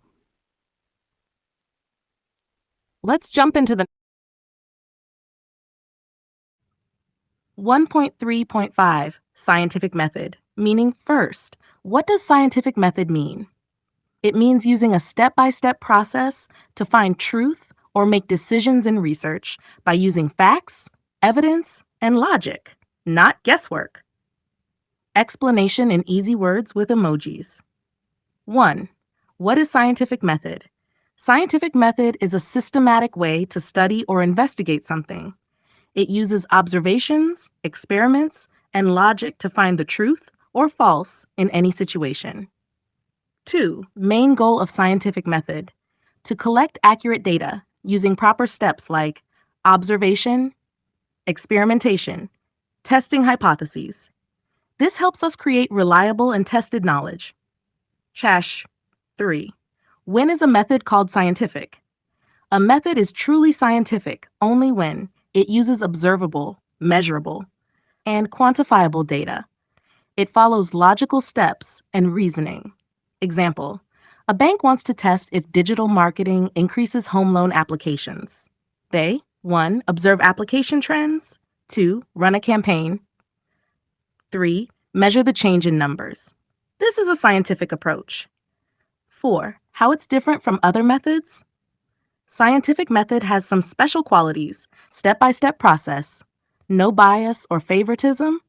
Speaker 1: Let's jump into the
Speaker 2: 1.3.5 Scientific Method, meaning first. What does scientific method mean? It means using a step-by-step process to find truth or make decisions in research by using facts, evidence, and logic, not guesswork. Explanation in easy words with emojis. 1. What is scientific method? Scientific method is a systematic way to study or investigate something. It uses observations, experiments, and logic to find the truth or false in any situation. 2. Main goal of scientific method: to collect accurate data using proper steps like observation, experimentation, testing hypotheses. This helps us create reliable and tested knowledge. 3. When is a method called scientific? A method is truly scientific only when it uses observable, measurable, and quantifiable data. It follows logical steps and reasoning. Example, a bank wants to test if digital marketing increases home loan applications. They 1. Observe application trends. 2. Run a campaign. 3. Measure the change in numbers. This is a scientific approach. 4. How it's different from other methods. Scientific method has some special qualities: step-by-step process, no bias or favoritism,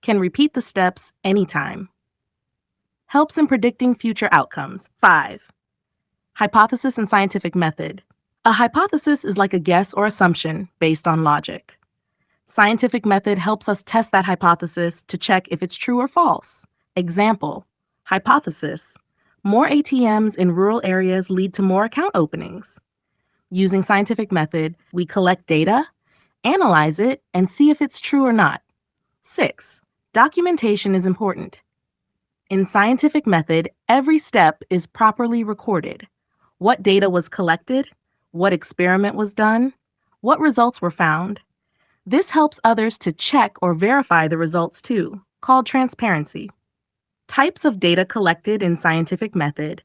Speaker 2: can repeat the steps anytime, helps in predicting future outcomes. 5. Hypothesis and scientific method. A hypothesis is like a guess or assumption based on logic. Scientific method helps us test that hypothesis to check if it's true or false. Example, hypothesis: more ATMs in rural areas lead to more account openings. Using scientific method, we collect data, analyze it, and see if it's true or not. 6. Documentation is important. In scientific method, every step is properly recorded. What data was collected, what experiment was done, what results were found. This helps others to check or verify the results too, called transparency. Types of data collected in scientific method: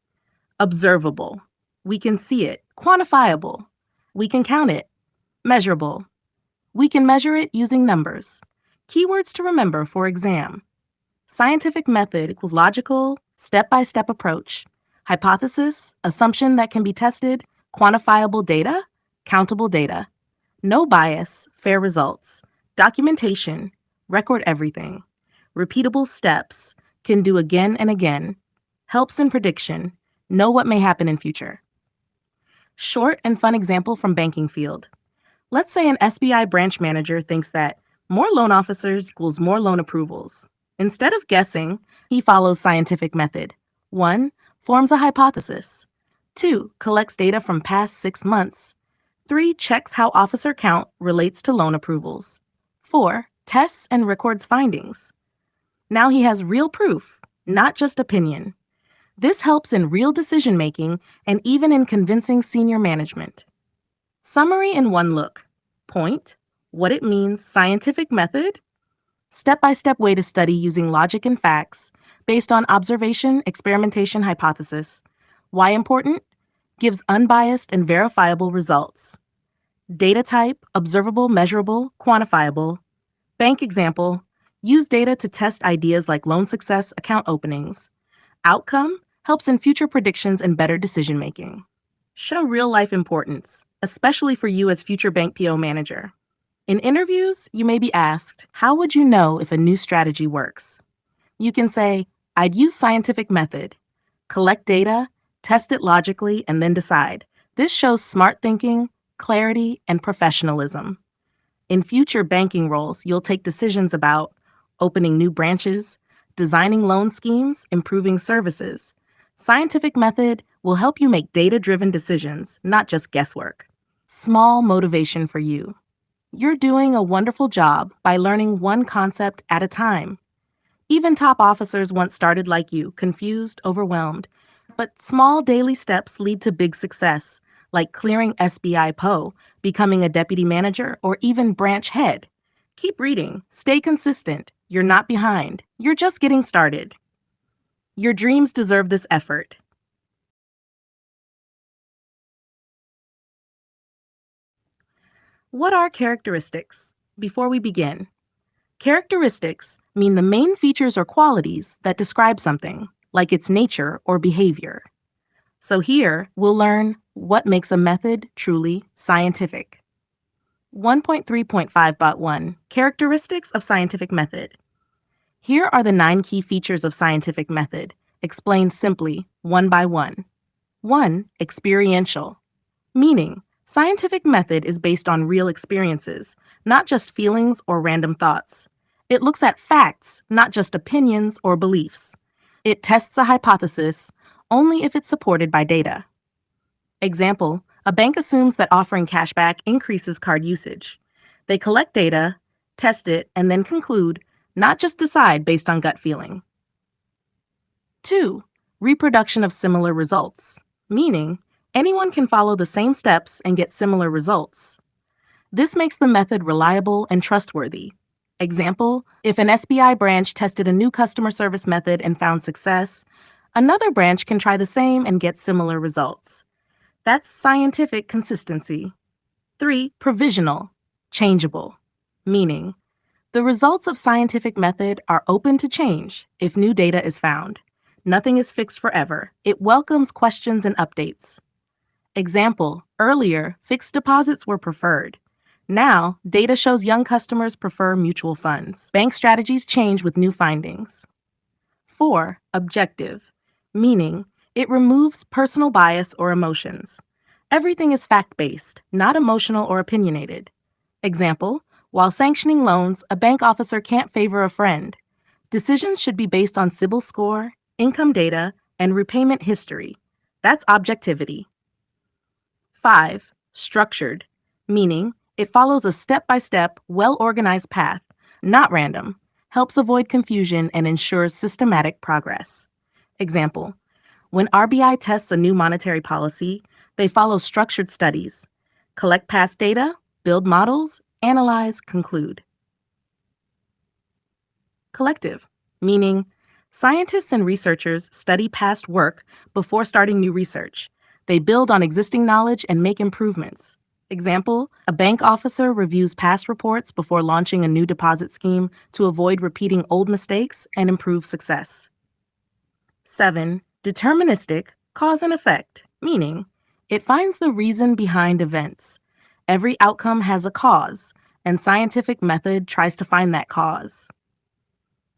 Speaker 2: observable, we can see it. Quantifiable, we can count it. Measurable, we can measure it using numbers. Keywords to remember for exam: scientific method equals logical, step-by-step approach. Hypothesis, assumption that can be tested. Quantifiable data, countable data. No bias, fair results. Documentation, record everything. Repeatable steps, can do again and again. Helps in prediction, know what may happen in future. Short and fun example from banking field. Let's say an SBI branch manager thinks that more loan officers equals more loan approvals. Instead of guessing, he follows scientific method. 1. Forms a hypothesis. 2. Collects data from past 6 months. 3. Checks how officer count relates to loan approvals. 4. Tests and records findings. Now he has real proof, not just opinion. This helps in real decision-making and even in convincing senior management. Summary in one look. Point, what it means: scientific method, step-by-step way to study using logic and facts, based on observation, experimentation, hypothesis. Why important? Gives unbiased and verifiable results. Data type, observable, measurable, quantifiable. Bank example, use data to test ideas like loan success, account openings. Outcome, helps in future predictions and better decision-making. Show real-life importance, especially for you as future bank PO manager. In interviews, you may be asked, how would you know if a new strategy works? You can say, I'd use scientific method. Collect data, test it logically, and then decide. This shows smart thinking, clarity, and professionalism. In future banking roles, you'll take decisions about opening new branches, designing loan schemes, improving services. Scientific method will help you make data-driven decisions, not just guesswork. Small motivation for you. You're doing a wonderful job by learning one concept at a time. Even top officers once started like you, confused, overwhelmed. But small daily steps lead to big success, like clearing SBI PO, becoming a deputy manager, or even branch head. Keep reading, stay consistent. You're not behind, you're just getting started. Your dreams deserve this effort. What are characteristics? Before we begin, characteristics mean the main features or qualities that describe something, like its nature or behavior. So here, we'll learn what makes a method truly scientific. 1.3.5.1 Characteristics of Scientific Method. Here are the 9 key features of scientific method, explained simply, one by one. 1. Experiential. Meaning, scientific method is based on real experiences, not just feelings or random thoughts. It looks at facts, not just opinions or beliefs. It tests a hypothesis only if it's supported by data. Example, a bank assumes that offering cashback increases card usage. They collect data, test it, and then conclude, not just decide based on gut feeling. 2. Reproduction of similar results. Meaning, anyone can follow the same steps and get similar results. This makes the method reliable and trustworthy. Example, if an SBI branch tested a new customer service method and found success, another branch can try the same and get similar results. That's scientific consistency. 3. Provisional, changeable. Meaning, the results of scientific method are open to change if new data is found. Nothing is fixed forever. It welcomes questions and updates. Example, earlier, fixed deposits were preferred. Now, data shows young customers prefer mutual funds. Bank strategies change with new findings. 4. Objective, meaning it removes personal bias or emotions. Everything is fact-based, not emotional or opinionated. Example, while sanctioning loans, a bank officer can't favor a friend. Decisions should be based on CIBIL score, income data, and repayment history. That's objectivity. 5. Structured, meaning it follows a step-by-step, well-organized path, not random, helps avoid confusion and ensures systematic progress. Example, when RBI tests a new monetary policy, they follow structured studies, collect past data, build models, analyze, conclude. Collective, meaning scientists and researchers study past work before starting new research. They build on existing knowledge and make improvements. Example, a bank officer reviews past reports before launching a new deposit scheme to avoid repeating old mistakes and improve success. 7. Deterministic, cause and effect, meaning it finds the reason behind events. Every outcome has a cause, and scientific method tries to find that cause.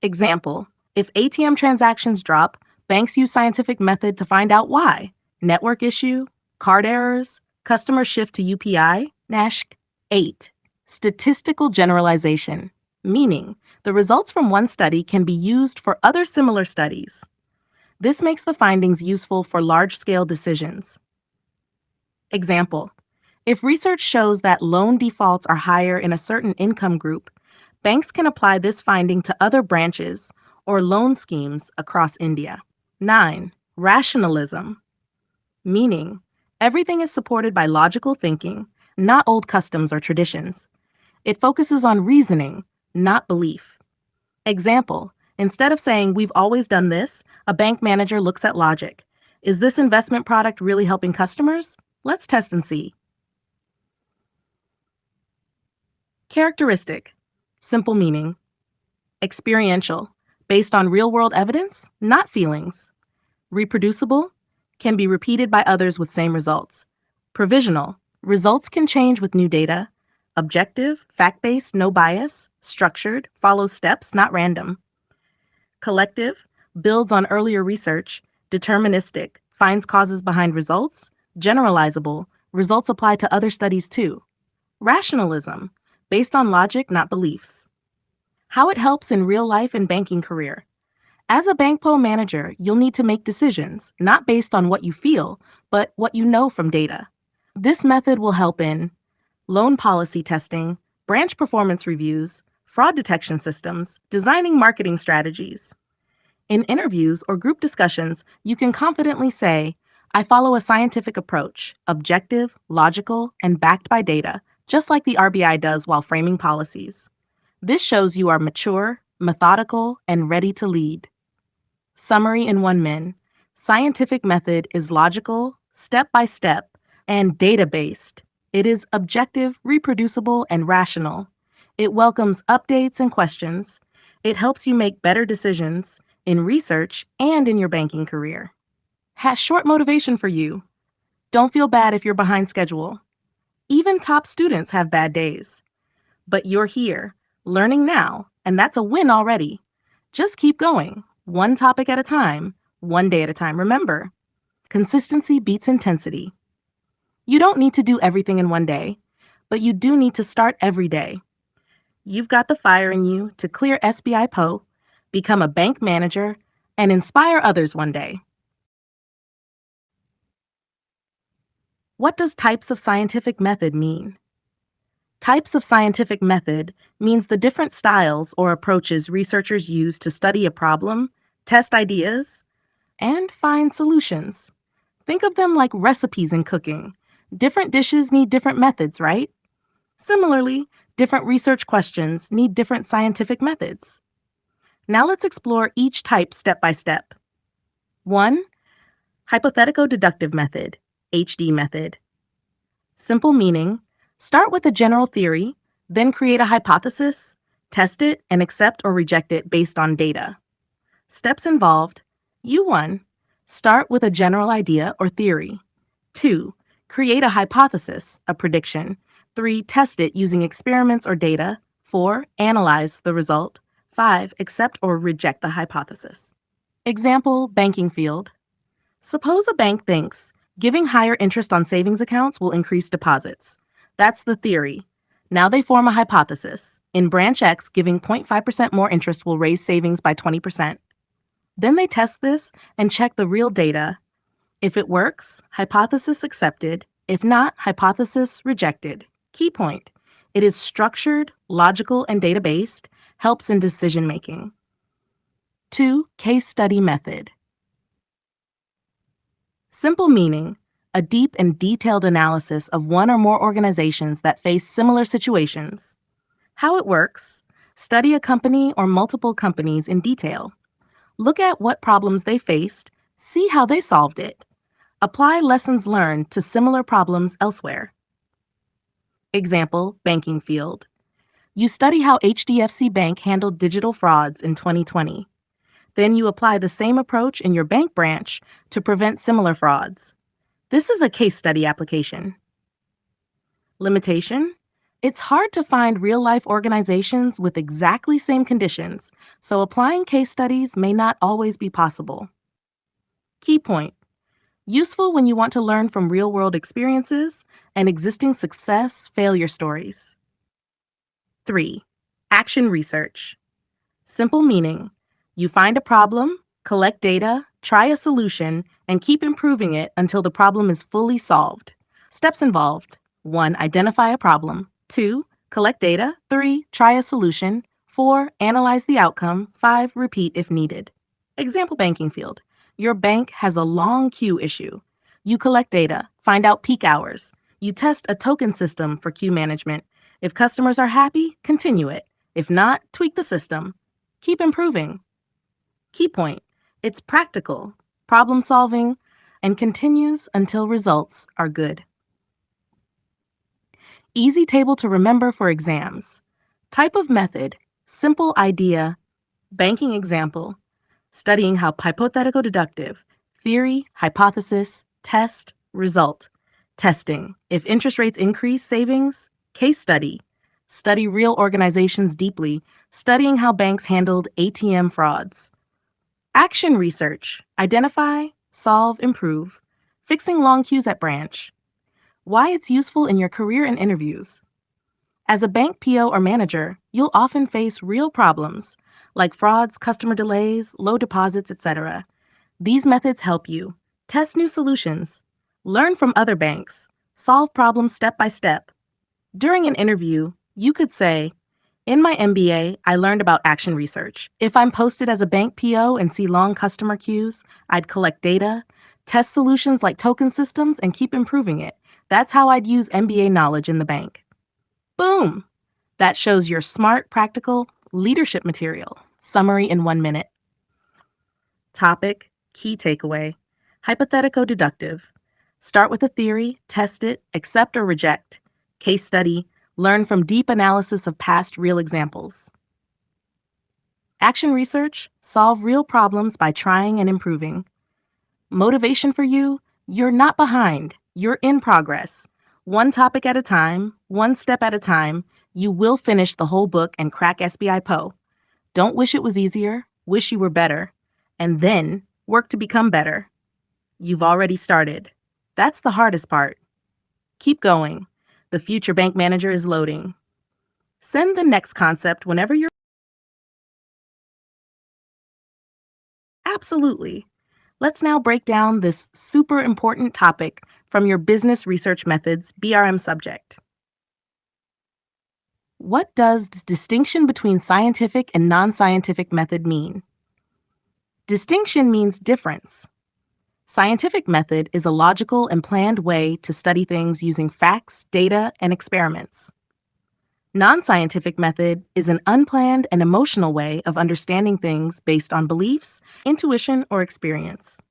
Speaker 2: Example, if ATM transactions drop, banks use scientific method to find out why. Network issue, card errors, customer shift to UPI, NASH. 8. Statistical generalization, meaning the results from one study can be used for other similar studies. This makes the findings useful for large-scale decisions. Example, if research shows that loan defaults are higher in a certain income group, banks can apply this finding to other branches or loan schemes across India. 9. Rationalism, meaning everything is supported by logical thinking, not old customs or traditions. It focuses on reasoning, not belief. Example, instead of saying, "We've always done this," a bank manager looks at logic. Is this investment product really helping customers? Let's test and see. Characteristic, simple meaning. Experiential, based on real-world evidence, not feelings. Reproducible, can be repeated by others with same results. Provisional, results can change with new data. Objective, fact-based, no bias. Structured, follows steps, not random. Collective, builds on earlier research. Deterministic, finds causes behind results. Generalizable, results apply to other studies too. Rationalism, based on logic, not beliefs. How it helps in real life and banking career. As a BankPo manager, you'll need to make decisions, not based on what you feel, but what you know from data. This method will help in loan policy testing, branch performance reviews, fraud detection systems, designing marketing strategies. In interviews or group discussions, you can confidently say, I follow a scientific approach, objective, logical, and backed by data, just like the RBI does while framing policies. This shows you are mature, methodical, and ready to lead. Summary in 1 min. Scientific method is logical, step by step, and data based. It is objective, reproducible, and rational. It welcomes updates and questions. It helps you make better decisions in research and in your banking career. Has short motivation for you. Don't feel bad if you're behind schedule. Even top students have bad days. But you're here, learning now, and that's a win already. Just keep going, one topic at a time, one day at a time. Remember, consistency beats intensity. You don't need to do everything in one day, but you do need to start every day. You've got the fire in you to clear SBI PO, become a bank manager, and inspire others one day. What does types of scientific method mean? Types of scientific method means the different styles or approaches researchers use to study a problem, test ideas, and find solutions. Think of them like recipes in cooking. Different dishes need different methods, right? Similarly, different research questions need different scientific methods. Now let's explore each type step by step. 1. Hypothetico-deductive method, HD method. Simple meaning, start with a general theory, then create a hypothesis, test it, and accept or reject it based on data. Steps involved. U1. Start with a general idea or theory. 2. Create a hypothesis, a prediction. 3. Test it using experiments or data. 4. Analyze the result. 5. Accept or reject the hypothesis. Example, banking field. Suppose a bank thinks giving higher interest on savings accounts will increase deposits. That's the theory. Now they form a hypothesis. In branch X, giving 0.5% more interest will raise savings by 20%. Then they test this and check the real data. If it works, hypothesis accepted. If not, hypothesis rejected. Key point. It is structured, logical, and data-based, helps in decision-making. 2. Case study method. Simple meaning, a deep and detailed analysis of one or more organizations that face similar situations. How it works, study a company or multiple companies in detail. Look at what problems they faced, see how they solved it. Apply lessons learned to similar problems elsewhere. Example, banking field. You study how HDFC Bank handled digital frauds in 2020. Then you apply the same approach in your bank branch to prevent similar frauds. This is a case study application. Limitation: it's hard to find real-life organizations with exactly same conditions, so applying case studies may not always be possible. Key point: useful when you want to learn from real-world experiences and existing success failure stories. 3. Action research. Simple meaning, you find a problem, collect data, try a solution, and keep improving it until the problem is fully solved. Steps involved. 1. Identify a problem. 2. Collect data. 3. Try a solution. 4. Analyze the outcome. 5. Repeat if needed. Example, banking field. Your bank has a long queue issue. You collect data, find out peak hours. You test a token system for queue management. If customers are happy, continue it. If not, tweak the system. Keep improving. Key point: it's practical, problem-solving, and continues until results are good. Easy table to remember for exams. Type of method, simple idea, banking example, studying how hypothetical deductive, theory, hypothesis, test, result, testing, if interest rates increase savings, case study, study real organizations deeply, studying how banks handled ATM frauds. Action research, identify, solve, improve, fixing long queues at branch. Why it's useful in your career and interviews. As a bank PO or manager, you'll often face real problems like frauds, customer delays, low deposits, etc. These methods help you test new solutions, learn from other banks, solve problems step by step. During an interview, you could say, in my MBA, I learned about action research. If I'm posted as a bank PO and see long customer queues, I'd collect data, test solutions like token systems, and keep improving it. That's how I'd use MBA knowledge in the bank. Boom! That shows your smart, practical leadership material. Summary in 1 minute. Topic, key takeaway, hypothetico-deductive. Start with a theory, test it, accept or reject. Case study, learn from deep analysis of past real examples. Action research, solve real problems by trying and improving. Motivation for you, you're not behind, you're in progress. One topic at a time, one step at a time, you will finish the whole book and crack SBI PO. Don't wish it was easier, wish you were better, and then work to become better. You've already started. That's the hardest part. Keep going. The future bank manager is loading. Send the next concept whenever you're. Absolutely. Let's now break down this super important topic from your Business Research Methods BRM subject. What does distinction between scientific and non-scientific method mean? Distinction means difference. Scientific method is a logical and planned way to study things using facts, data, and experiments. Non-scientific method is an unplanned and emotional way of understanding things based on beliefs, intuition, or experience.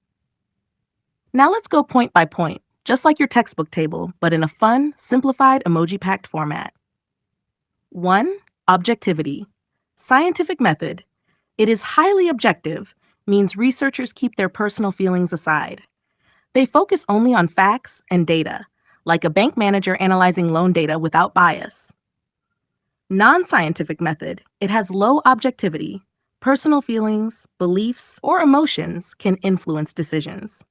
Speaker 2: Now let's go point by point, just like your textbook table, but in a fun, simplified, emoji-packed format. 1. Objectivity. Scientific method. It is highly objective, means researchers keep their personal feelings aside. They focus only on facts and data, like a bank manager analyzing loan data without bias. Non-scientific method. It has low objectivity. Personal feelings, beliefs, or emotions can influence decisions.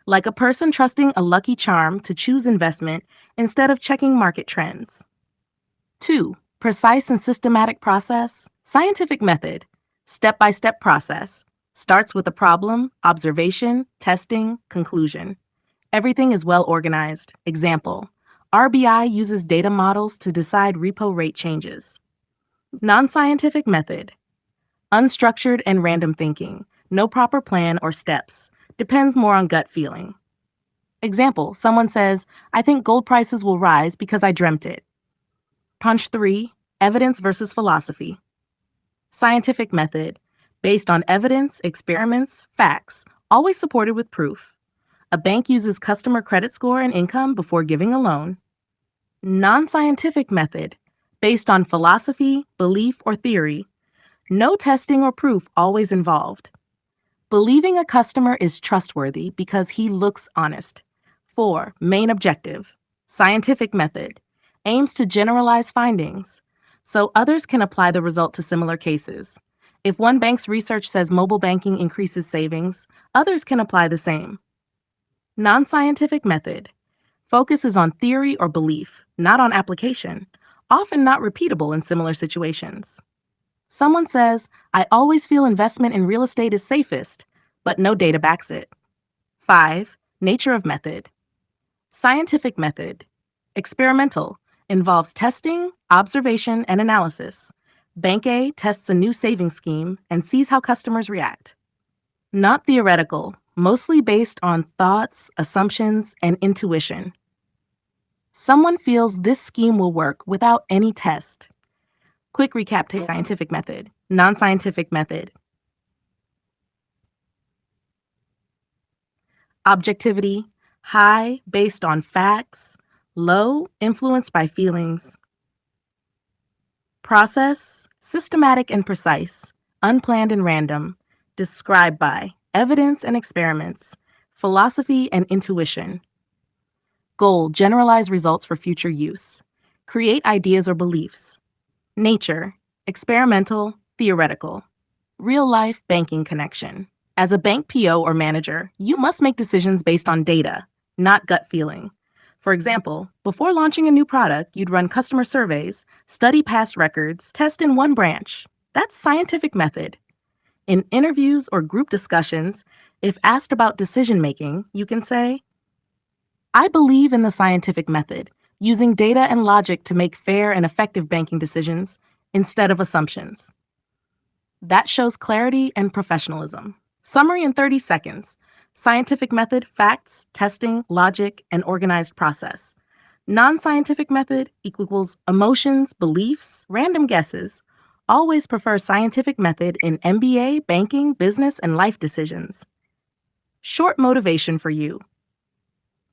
Speaker 2: Like a person trusting a lucky charm to choose investment instead of checking market trends. 2. Precise and systematic process. Scientific method. Step-by-step process. Starts with a problem, observation, testing, conclusion. Everything is well organized. Example, RBI uses data models to decide repo rate changes. Non-scientific method. Unstructured and random thinking. No proper plan or steps. Depends more on gut feeling. Example, someone says, I think gold prices will rise because I dreamt it. Punch 3. Evidence versus philosophy. Scientific method. Based on evidence, experiments, facts, always supported with proof. A bank uses customer credit score and income before giving a loan. Non-scientific method. Based on philosophy, belief, or theory. No testing or proof always involved. Believing a customer is trustworthy because he looks honest. 4. Main objective. Scientific method. Aims to generalize findings, so others can apply the result to similar cases. If one bank's research says mobile banking increases savings, others can apply the same. Non-scientific method. Focuses on theory or belief, not on application, often not repeatable in similar situations. Someone says, I always feel investment in real estate is safest, but no data backs it. 5. Nature of method. Scientific method. Experimental. Involves testing, observation, and analysis. Bank A tests a new savings scheme and sees how customers react. Not theoretical, mostly based on thoughts, assumptions, and intuition. Someone feels this scheme will work without any test. Quick recap to scientific method, non-scientific method. Objectivity, high, based on facts, low, influenced by feelings. Process, systematic and precise, unplanned and random, described by evidence and experiments, philosophy and intuition. Goal, generalize results for future use. Create ideas or beliefs. Nature, experimental, theoretical. Real-life banking connection. As a bank PO or manager, you must make decisions based on data, not gut feeling. For example, before launching a new product, you'd run customer surveys, study past records, test in one branch. That's scientific method. In interviews or group discussions, if asked about decision making, you can say, I believe in the scientific method, using data and logic to make fair and effective banking decisions instead of assumptions. That shows clarity and professionalism. Summary in 30 seconds. Scientific method, facts, testing, logic, and organized process. Non-scientific method equals emotions, beliefs, random guesses. Always prefer scientific method in MBA, banking, business, and life decisions. Short motivation for you.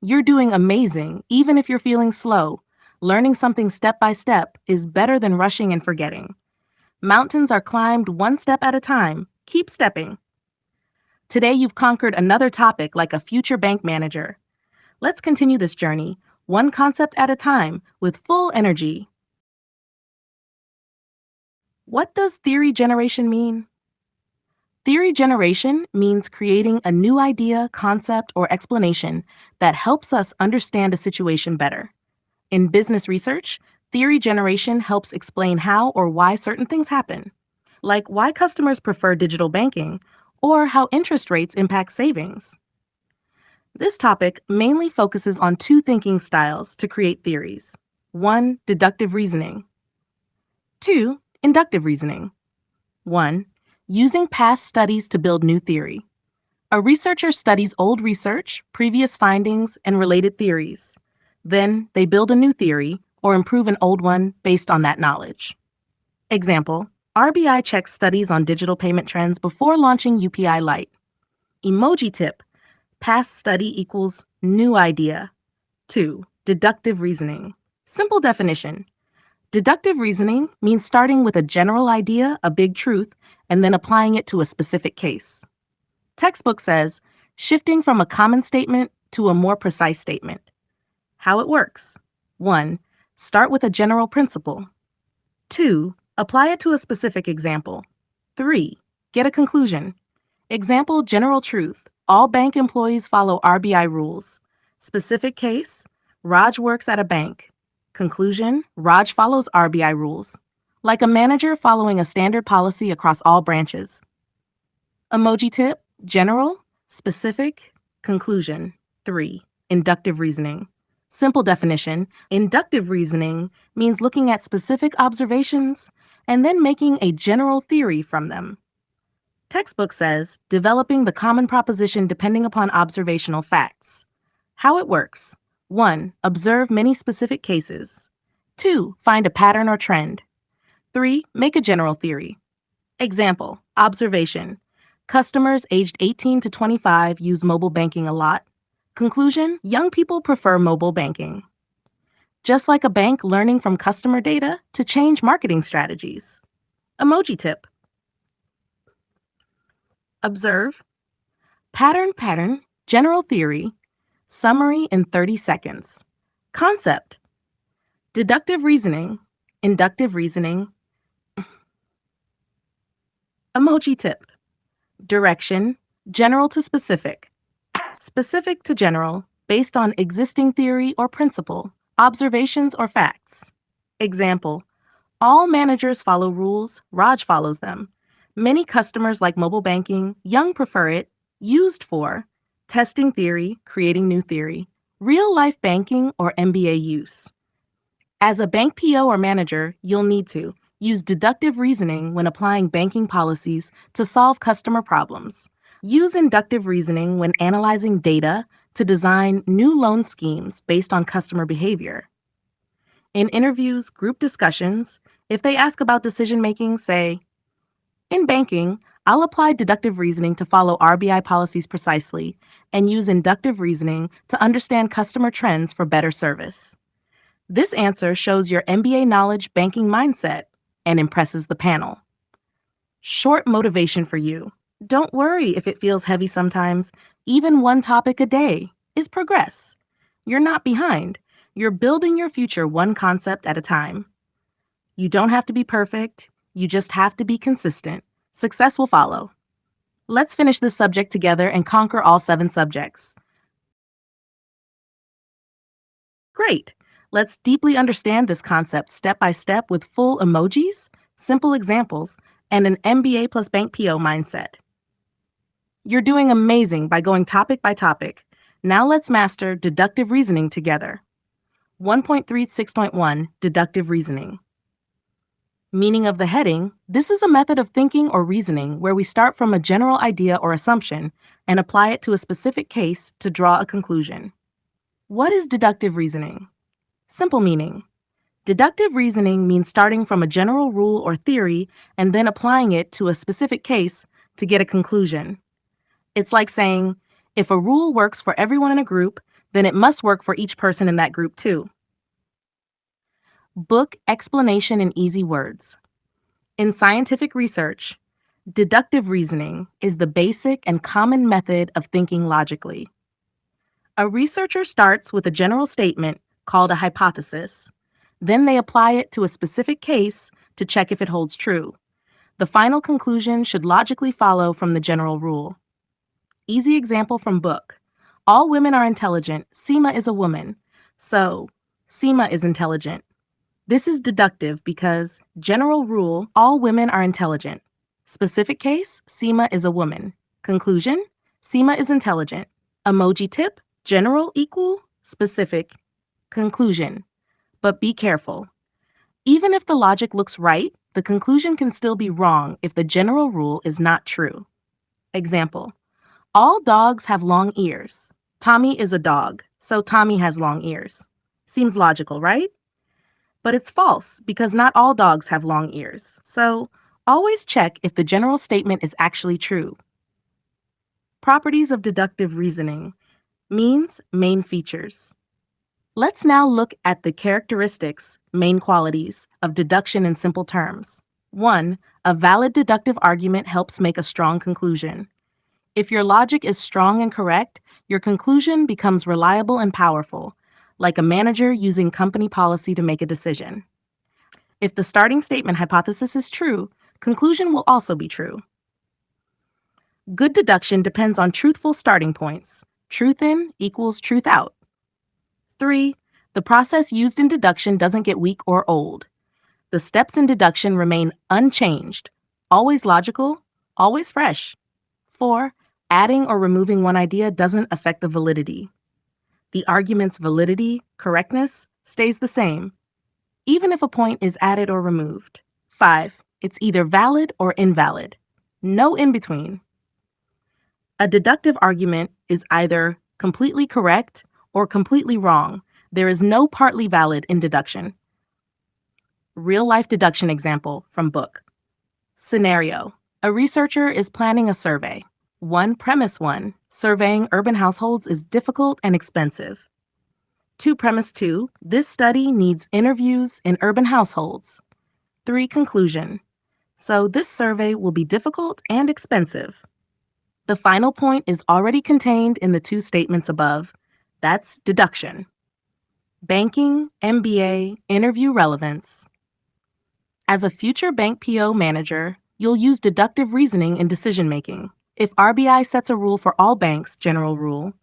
Speaker 2: You're doing amazing, even if you're feeling slow. Learning something step by step is better than rushing and forgetting. Mountains are climbed one step at a time. Keep stepping. Today, you've conquered another topic like a future bank manager. Let's continue this journey, one concept at a time, with full energy. What does theory generation mean? Theory generation means creating a new idea, concept, or explanation that helps us understand a situation better. In business research, theory generation helps explain how or why certain things happen, like why customers prefer digital banking or how interest rates impact savings. This topic mainly focuses on two thinking styles to create theories. 1. Deductive reasoning. 2. Inductive reasoning. 1. Using past studies to build new theory. A researcher studies old research, previous findings, and related theories. Then they build a new theory or improve an old one based on that knowledge. Example, RBI checks studies on digital payment trends before launching UPI Lite. Emoji tip, past study equals new idea. 2. Deductive reasoning. Simple definition. Deductive reasoning means starting with a general idea, a big truth, and then applying it to a specific case. Textbook says, shifting from a common statement to a more precise statement. How it works. 1. Start with a general principle. 2. Apply it to a specific example. 3. Get a conclusion. Example, general truth. All bank employees follow RBI rules. Specific case, Raj works at a bank. Conclusion, Raj follows RBI rules. Like a manager following a standard policy across all branches. Emoji tip, general, specific, conclusion. 3. Inductive reasoning. Simple definition, inductive reasoning means looking at specific observations and then making a general theory from them. Textbook says, developing the common proposition depending upon observational facts. How it works. 1. Observe many specific cases. 2. Find a pattern or trend. 3. Make a general theory. Example, observation. Customers aged 18 to 25 use mobile banking a lot. Conclusion, young people prefer mobile banking. Just like a bank learning from customer data to change marketing strategies. Emoji tip. Observe. Pattern, general theory. Summary in 30 seconds. Concept. Deductive reasoning, inductive reasoning. Emoji tip. Direction, general to specific. Specific to general, based on existing theory or principle, observations or facts. Example, all managers follow rules, Raj follows them. Many customers like mobile banking, young prefer it, used for, testing theory, creating new theory, real-life banking or MBA use. As a bank PO or manager, you'll need to use deductive reasoning when applying banking policies to solve customer problems. Use inductive reasoning when analyzing data to design new loan schemes based on customer behavior. In interviews, group discussions, if they ask about decision-making, say, in banking, I'll apply deductive reasoning to follow RBI policies precisely and use inductive reasoning to understand customer trends for better service. This answer shows your MBA knowledge banking mindset and impresses the panel. Short motivation for you. Don't worry if it feels heavy sometimes. Even one topic a day is progress. You're not behind. You're building your future one concept at a time. You don't have to be perfect. You just have to be consistent. Success will follow. Let's finish this subject together and conquer all 7 subjects. Great. Let's deeply understand this concept step by step with full emojis, simple examples, and an MBA plus Bank PO mindset. You're doing amazing by going topic by topic. Now let's master deductive reasoning together. 1.36.1 Deductive Reasoning. Meaning of the heading: this is a method of thinking or reasoning where we start from a general idea or assumption and apply it to a specific case to draw a conclusion. What is deductive reasoning? Simple meaning: deductive reasoning means starting from a general rule or theory and then applying it to a specific case to get a conclusion. It's like saying, if a rule works for everyone in a group, then it must work for each person in that group too. Book explanation in easy words. In scientific research, deductive reasoning is the basic and common method of thinking logically. A researcher starts with a general statement called a hypothesis. Then they apply it to a specific case to check if it holds true. The final conclusion should logically follow from the general rule. Easy example from book. All women are intelligent. Seema is a woman. So, Seema is intelligent. This is deductive because general rule, all women are intelligent. Specific case, Seema is a woman. Conclusion, Seema is intelligent. Emoji tip, general equal, specific. Conclusion. But be careful. Even if the logic looks right, the conclusion can still be wrong if the general rule is not true. Example, all dogs have long ears. Tommy is a dog, so Tommy has long ears. Seems logical, right? But it's false because not all dogs have long ears. So always check if the general statement is actually true. Properties of deductive reasoning. Means, main features. Let's now look at the characteristics, main qualities, of deduction in simple terms. 1. A valid deductive argument helps make a strong conclusion. If your logic is strong and correct, your conclusion becomes reliable and powerful, like a manager using company policy to make a decision. If the starting statement hypothesis is true, conclusion will also be true. Good deduction depends on truthful starting points. Truth in equals truth out. 3. The process used in deduction doesn't get weak or old. The steps in deduction remain unchanged, always logical, always fresh. 4. Adding or removing one idea doesn't affect the validity. The argument's validity, correctness, stays the same, even if a point is added or removed. 5. It's either valid or invalid. No in between. A deductive argument is either completely correct or completely wrong. There is no partly valid in deduction. Real-life deduction example from book. Scenario. A researcher is planning a survey. Premise 1. Surveying urban households is difficult and expensive. Premise 2. This study needs interviews in urban households. 3. Conclusion. So this survey will be difficult and expensive. The final point is already contained in the two statements above. That's deduction. Banking, MBA, interview relevance. As a future bank PO manager, you'll use deductive reasoning in decision-making. If RBI sets a rule for all banks, general rule,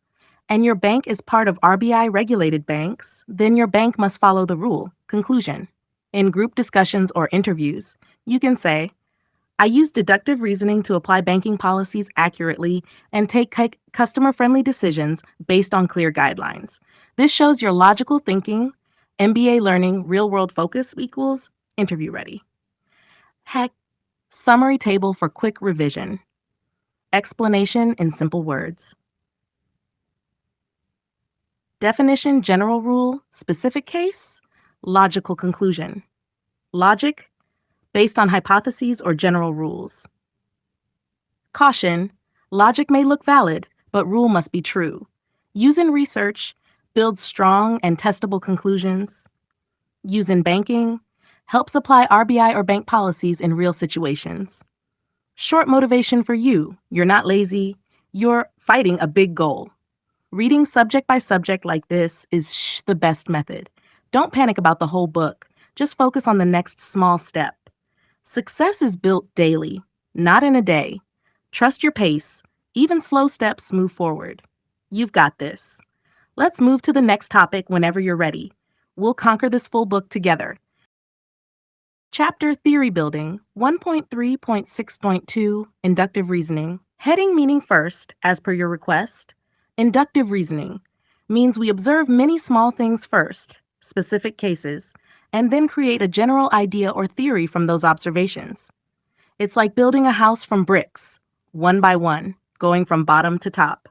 Speaker 2: and your bank is part of RBI-regulated banks, then your bank must follow the rule, conclusion. In group discussions or interviews, you can say, I use deductive reasoning to apply banking policies accurately and take customer-friendly decisions based on clear guidelines. This shows your logical thinking. MBA learning, real-world focus equals interview ready. Heck, summary table for quick revision. Explanation in simple words. Definition, general rule, specific case, logical conclusion. Logic, based on hypotheses or general rules. Caution, logic may look valid, but rule must be true. Use in research, build strong and testable conclusions. Use in banking, helps apply RBI or bank policies in real situations. Short motivation for you, you're not lazy, you're fighting a big goal. Reading subject by subject like this is the best method. Don't panic about the whole book, just focus on the next small step. Success is built daily, not in a day. Trust your pace. Even slow steps move forward. You've got this. Let's move to the next topic whenever you're ready. We'll conquer this full book together. Chapter Theory Building 1.3.6.2 Inductive Reasoning. Heading meaning first, as per your request. Inductive reasoning means we observe many small things first, specific cases, and then create a general idea or theory from those observations. It's like building a house from bricks, one by one, going from bottom to top.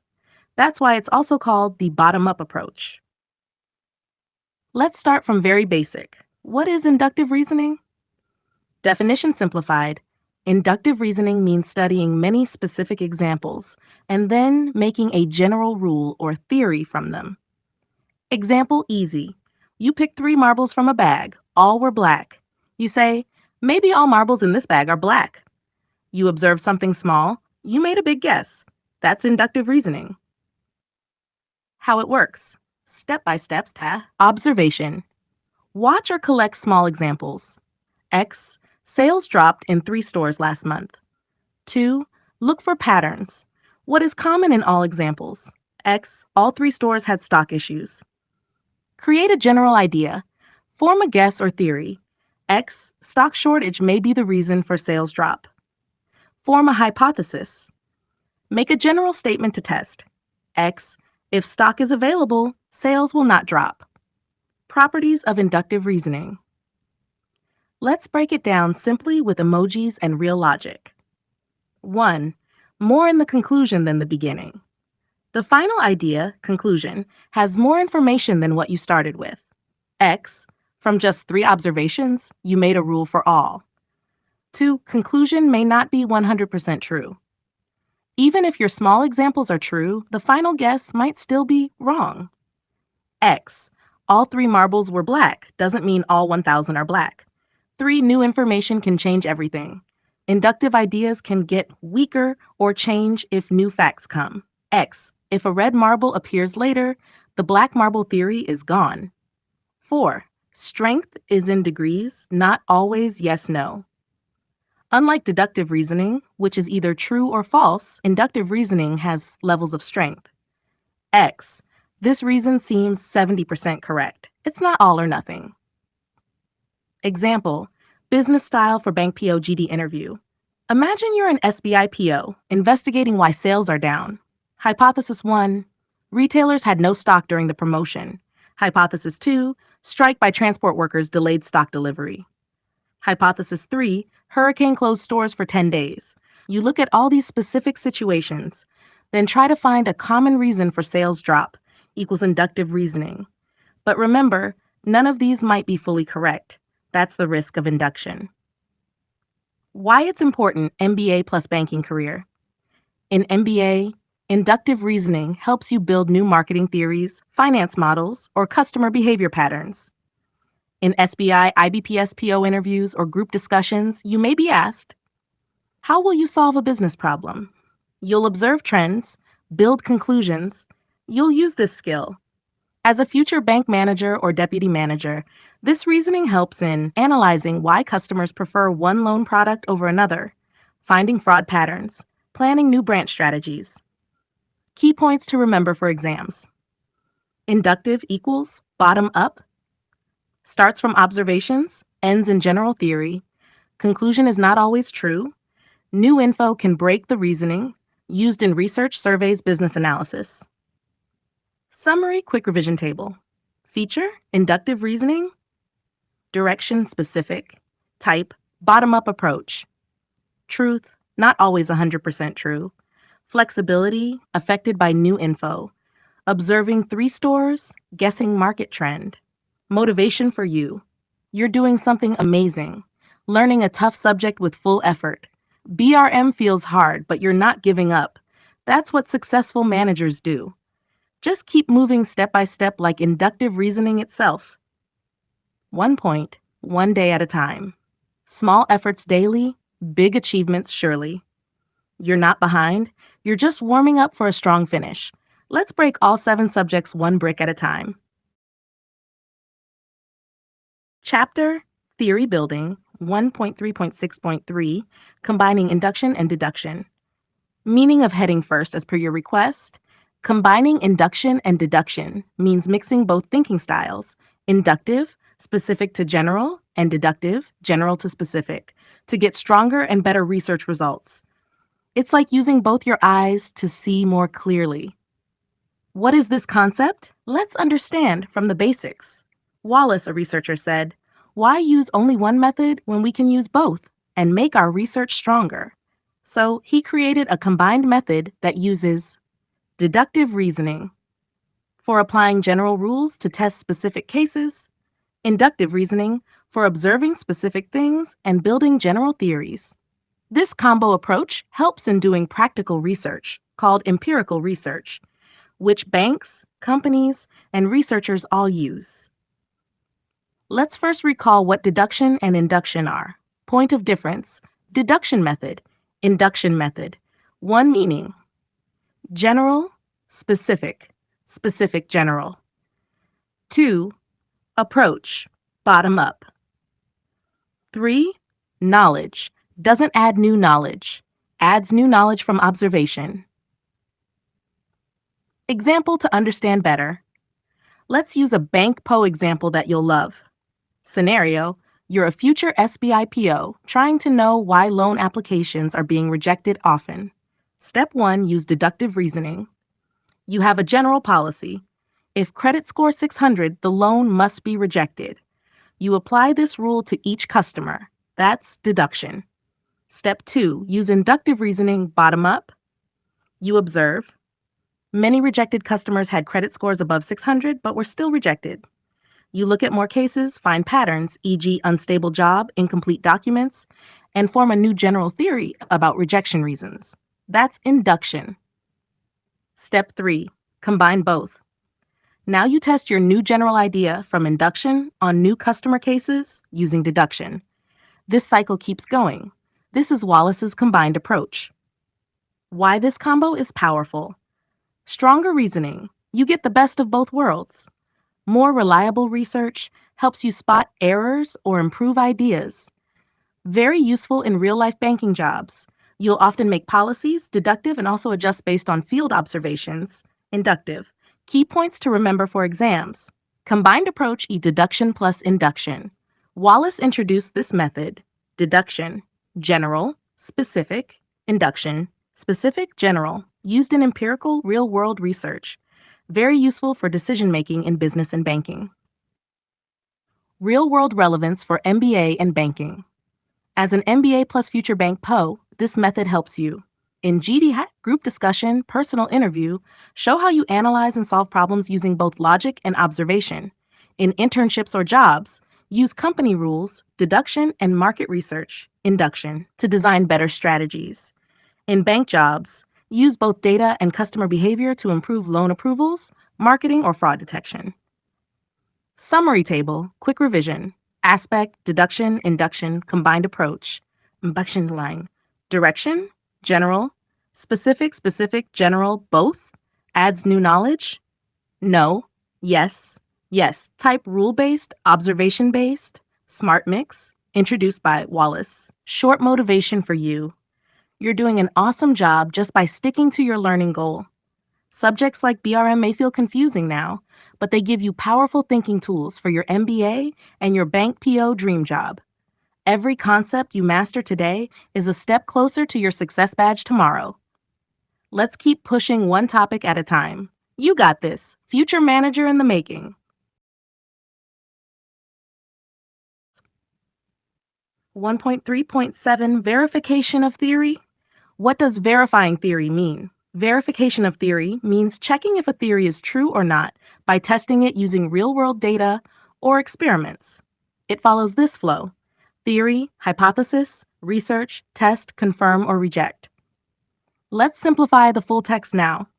Speaker 2: That's why it's also called the bottom-up approach. Let's start from very basic. What is inductive reasoning? Definition simplified. Inductive reasoning means studying many specific examples and then making a general rule or theory from them. Example easy. You pick 3 marbles from a bag. All were black. You say, maybe all marbles in this bag are black. You observe something small. You made a big guess. That's inductive reasoning. How it works. Step-by-step. Observation. Watch or collect small examples. X. Sales dropped in 3 stores last month. 2. Look for patterns. What is common in all examples? X. All 3 stores had stock issues. Create a general idea. Form a guess or theory. X. Stock shortage may be the reason for sales drop. Form a hypothesis. Make a general statement to test. X. If stock is available, sales will not drop. Properties of inductive reasoning. Let's break it down simply with emojis and real logic. 1. More in the conclusion than the beginning. The final idea, conclusion, has more information than what you started with. X. From just 3 observations, you made a rule for all. 2. Conclusion may not be 100% true. Even if your small examples are true, the final guess might still be wrong. X. All 3 marbles were black doesn't mean all 1,000 are black. 3. New information can change everything. Inductive ideas can get weaker or change if new facts come. X. If a red marble appears later, the black marble theory is gone. 4. Strength is in degrees, not always yes-no. Unlike deductive reasoning, which is either true or false, inductive reasoning has levels of strength. X. This reason seems 70% correct. It's not all or nothing. Example, business style for bank PO/GD interview. Imagine you're an SBI PO, investigating why sales are down. Hypothesis 1, retailers had no stock during the promotion. Hypothesis 2, strike by transport workers delayed stock delivery. Hypothesis 3, hurricane closed stores for 10 days. You look at all these specific situations, then try to find a common reason for sales drop, equals inductive reasoning. But remember, none of these might be fully correct. That's the risk of induction. Why it's important MBA plus banking career. In MBA, inductive reasoning helps you build new marketing theories, finance models, or customer behavior patterns. In SBI, IBPS PO interviews or group discussions, you may be asked, how will you solve a business problem? You'll observe trends, build conclusions. You'll use this skill. As a future bank manager or deputy manager, this reasoning helps in analyzing why customers prefer one loan product over another, finding fraud patterns, planning new branch strategies. Key points to remember for exams. Inductive equals bottom up, starts from observations, ends in general theory, conclusion is not always true, new info can break the reasoning, used in research, surveys, business analysis. Summary quick revision table. Feature, inductive reasoning. Direction, specific. Type, bottom-up approach. Truth, not always 100% true. Flexibility, affected by new info. Observing 3 stores, guessing market trend. Motivation for you. You're doing something amazing. Learning a tough subject with full effort. BRM feels hard, but you're not giving up. That's what successful managers do. Just keep moving step by step like inductive reasoning itself. 1 point, 1 day at a time. Small efforts daily, big achievements surely. You're not behind, you're just warming up for a strong finish. Let's break all 7 subjects 1 brick at a time. Chapter Theory Building 1.3.6.3 Combining Induction and Deduction. Meaning of heading first as per your request. Combining induction and deduction means mixing both thinking styles, inductive, specific to general, and deductive, general to specific, to get stronger and better research results. It's like using both your eyes to see more clearly. What is this concept? Let's understand from the basics. Wallace, a researcher, said, "Why use only one method when we can use both and make our research stronger?" So he created a combined method that uses deductive reasoning for applying general rules to test specific cases, inductive reasoning for observing specific things and building general theories. This combo approach helps in doing practical research, called empirical research, which banks, companies, and researchers all use. Let's first recall what deduction and induction are. Point of difference: deduction method, induction method. One meaning: general, specific, specific, general. 2. Approach, bottom up. 3. Knowledge, doesn't add new knowledge, adds new knowledge from observation. Example to understand better. Let's use a bank PO example that you'll love. Scenario: you're a future SBI PO trying to know why loan applications are being rejected often. Step 1, use deductive reasoning. You have a general policy. If credit score 600, the loan must be rejected. You apply this rule to each customer. That's deduction. Step 2, use inductive reasoning bottom up. You observe. Many rejected customers had credit scores above 600 but were still rejected. You look at more cases, find patterns, e.g., unstable job, incomplete documents, and form a new general theory about rejection reasons. That's induction. Step 3, combine both. Now you test your new general idea from induction on new customer cases using deduction. This cycle keeps going. This is Wallace's combined approach. Why this combo is powerful. Stronger reasoning. You get the best of both worlds. More reliable research helps you spot errors or improve ideas. Very useful in real-life banking jobs. You'll often make policies, deductive, and also adjust based on field observations, inductive. Key points to remember for exams. Combined approach e deduction plus induction. Wallace introduced this method: deduction, general, specific, induction, specific, general, used in empirical real-world research. Very useful for decision-making in business and banking. Real-world relevance for MBA and banking. As an MBA plus future bank PO, this method helps you. In GD group discussion, personal interview, show how you analyze and solve problems using both logic and observation. In internships or jobs, use company rules, deduction, and market research, induction, to design better strategies. In bank jobs, use both data and customer behavior to improve loan approvals, marketing, or fraud detection. Summary table, quick revision, aspect, deduction, induction, combined approach, induction line, direction, general, specific, specific, general, both, adds new knowledge, no, yes, yes, type rule-based, observation-based, smart mix, introduced by Wallace. Short motivation for you. You're doing an awesome job just by sticking to your learning goal. Subjects like BRM may feel confusing now, but they give you powerful thinking tools for your MBA and your bank PO dream job. Every concept you master today is a step closer to your success badge tomorrow. Let's keep pushing one topic at a time. You got this. Future manager in the making. 1.3.7 Verification of theory. What does verifying theory mean? Verification of theory means checking if a theory is true or not by testing it using real-world data or experiments. It follows this flow: theory, hypothesis, research, test, confirm, or reject. Let's simplify the full text now.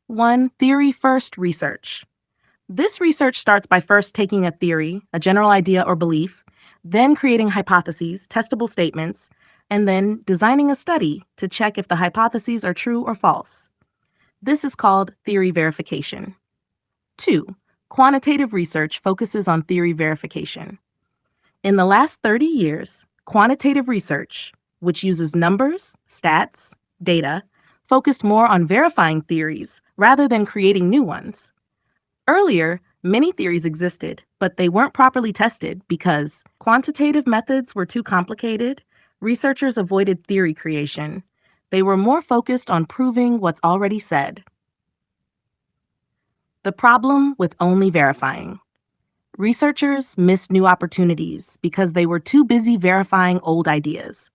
Speaker 2: 1. Theory first research. This research starts by first taking a theory, a general idea or belief, then creating hypotheses, testable statements, and then designing a study to check if the hypotheses are true or false. This is called theory verification. 2. Quantitative research focuses on theory verification. In the last 30 years, quantitative research, which uses numbers, stats, data, focused more on verifying theories rather than creating new ones. Earlier, many theories existed, but they weren't properly tested because quantitative methods were too complicated. Researchers avoided theory creation. They were more focused on proving what's already said. The problem with only verifying. Researchers missed new opportunities because they were too busy verifying old ideas.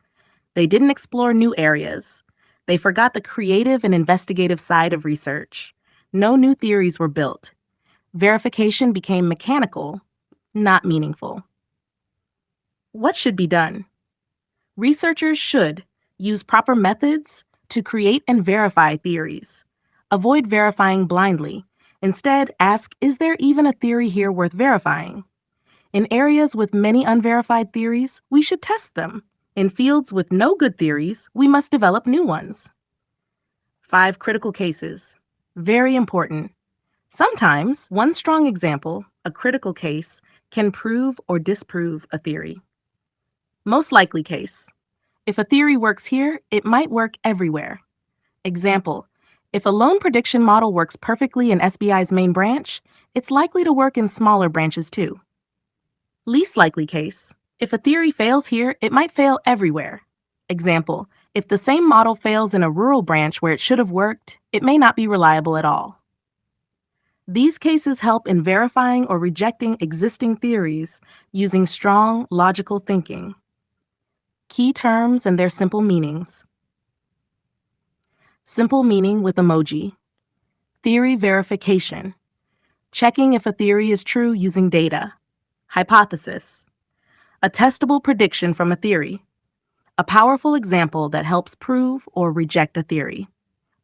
Speaker 2: They didn't explore new areas. They forgot the creative and investigative side of research. No new theories were built. Verification became mechanical, not meaningful. What should be done? Researchers should use proper methods to create and verify theories. Avoid verifying blindly. Instead, ask, is there even a theory here worth verifying? In areas with many unverified theories, we should test them. In fields with no good theories, we must develop new ones. 5 critical cases. Very important. Sometimes, one strong example, a critical case, can prove or disprove a theory. Most likely case. If a theory works here, it might work everywhere. Example, if a loan prediction model works perfectly in SBI's main branch, it's likely to work in smaller branches too. Least likely case. If a theory fails here, it might fail everywhere. Example, if the same model fails in a rural branch where it should have worked, it may not be reliable at all. These cases help in verifying or rejecting existing theories using strong, logical thinking. Key terms and their simple meanings. Simple meaning with emoji. Theory verification. Checking if a theory is true using data. Hypothesis. A testable prediction from a theory. A powerful example that helps prove or reject a theory.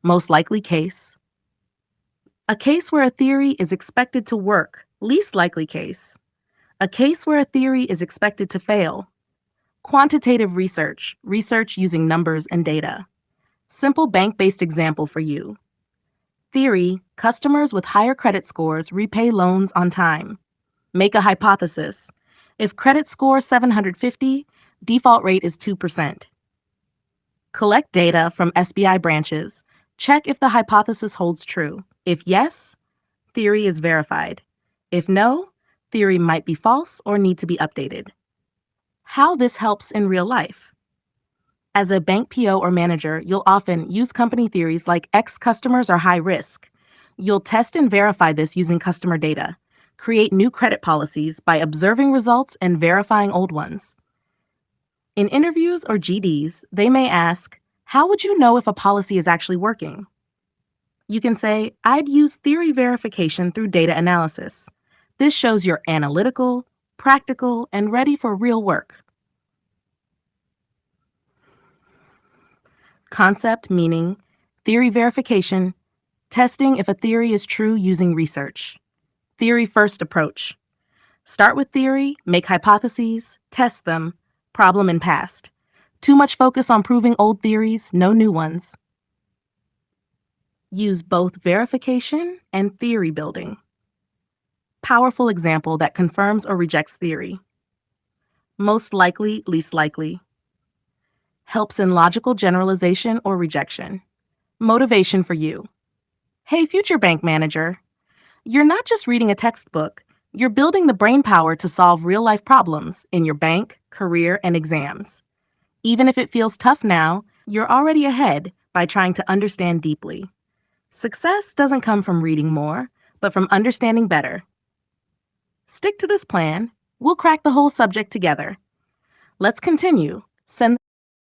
Speaker 2: Most likely case. A case where a theory is expected to work. Least likely case. A case where a theory is expected to fail. Quantitative research. Research using numbers and data. Simple bank-based example for you. Theory, customers with higher credit scores repay loans on time. Make a hypothesis. If credit score 750, default rate is 2%. Collect data from SBI branches. Check if the hypothesis holds true. If yes, theory is verified. If no, theory might be false or need to be updated. How this helps in real life. As a bank PO or manager, you'll often use company theories like X customers are high risk. You'll test and verify this using customer data. Create new credit policies by observing results and verifying old ones. In interviews or GDs, they may ask, how would you know if a policy is actually working? You can say, I'd use theory verification through data analysis. This shows you're analytical, practical, and ready for real work. Concept meaning, theory verification, testing if a theory is true using research. Theory first approach. Start with theory, make hypotheses, test them, problem and past. Too much focus on proving old theories, no new ones. Use both verification and theory building. Powerful example that confirms or rejects theory. Most likely, least likely. Helps in logical generalization or rejection. Motivation for you. Hey, future bank manager, you're not just reading a textbook, you're building the brain power to solve real-life problems in your bank, career, and exams. Even if it feels tough now, you're already ahead by trying to understand deeply. Success doesn't come from reading more, but from understanding better. Stick to this plan. We'll crack the whole subject together. Let's continue. Send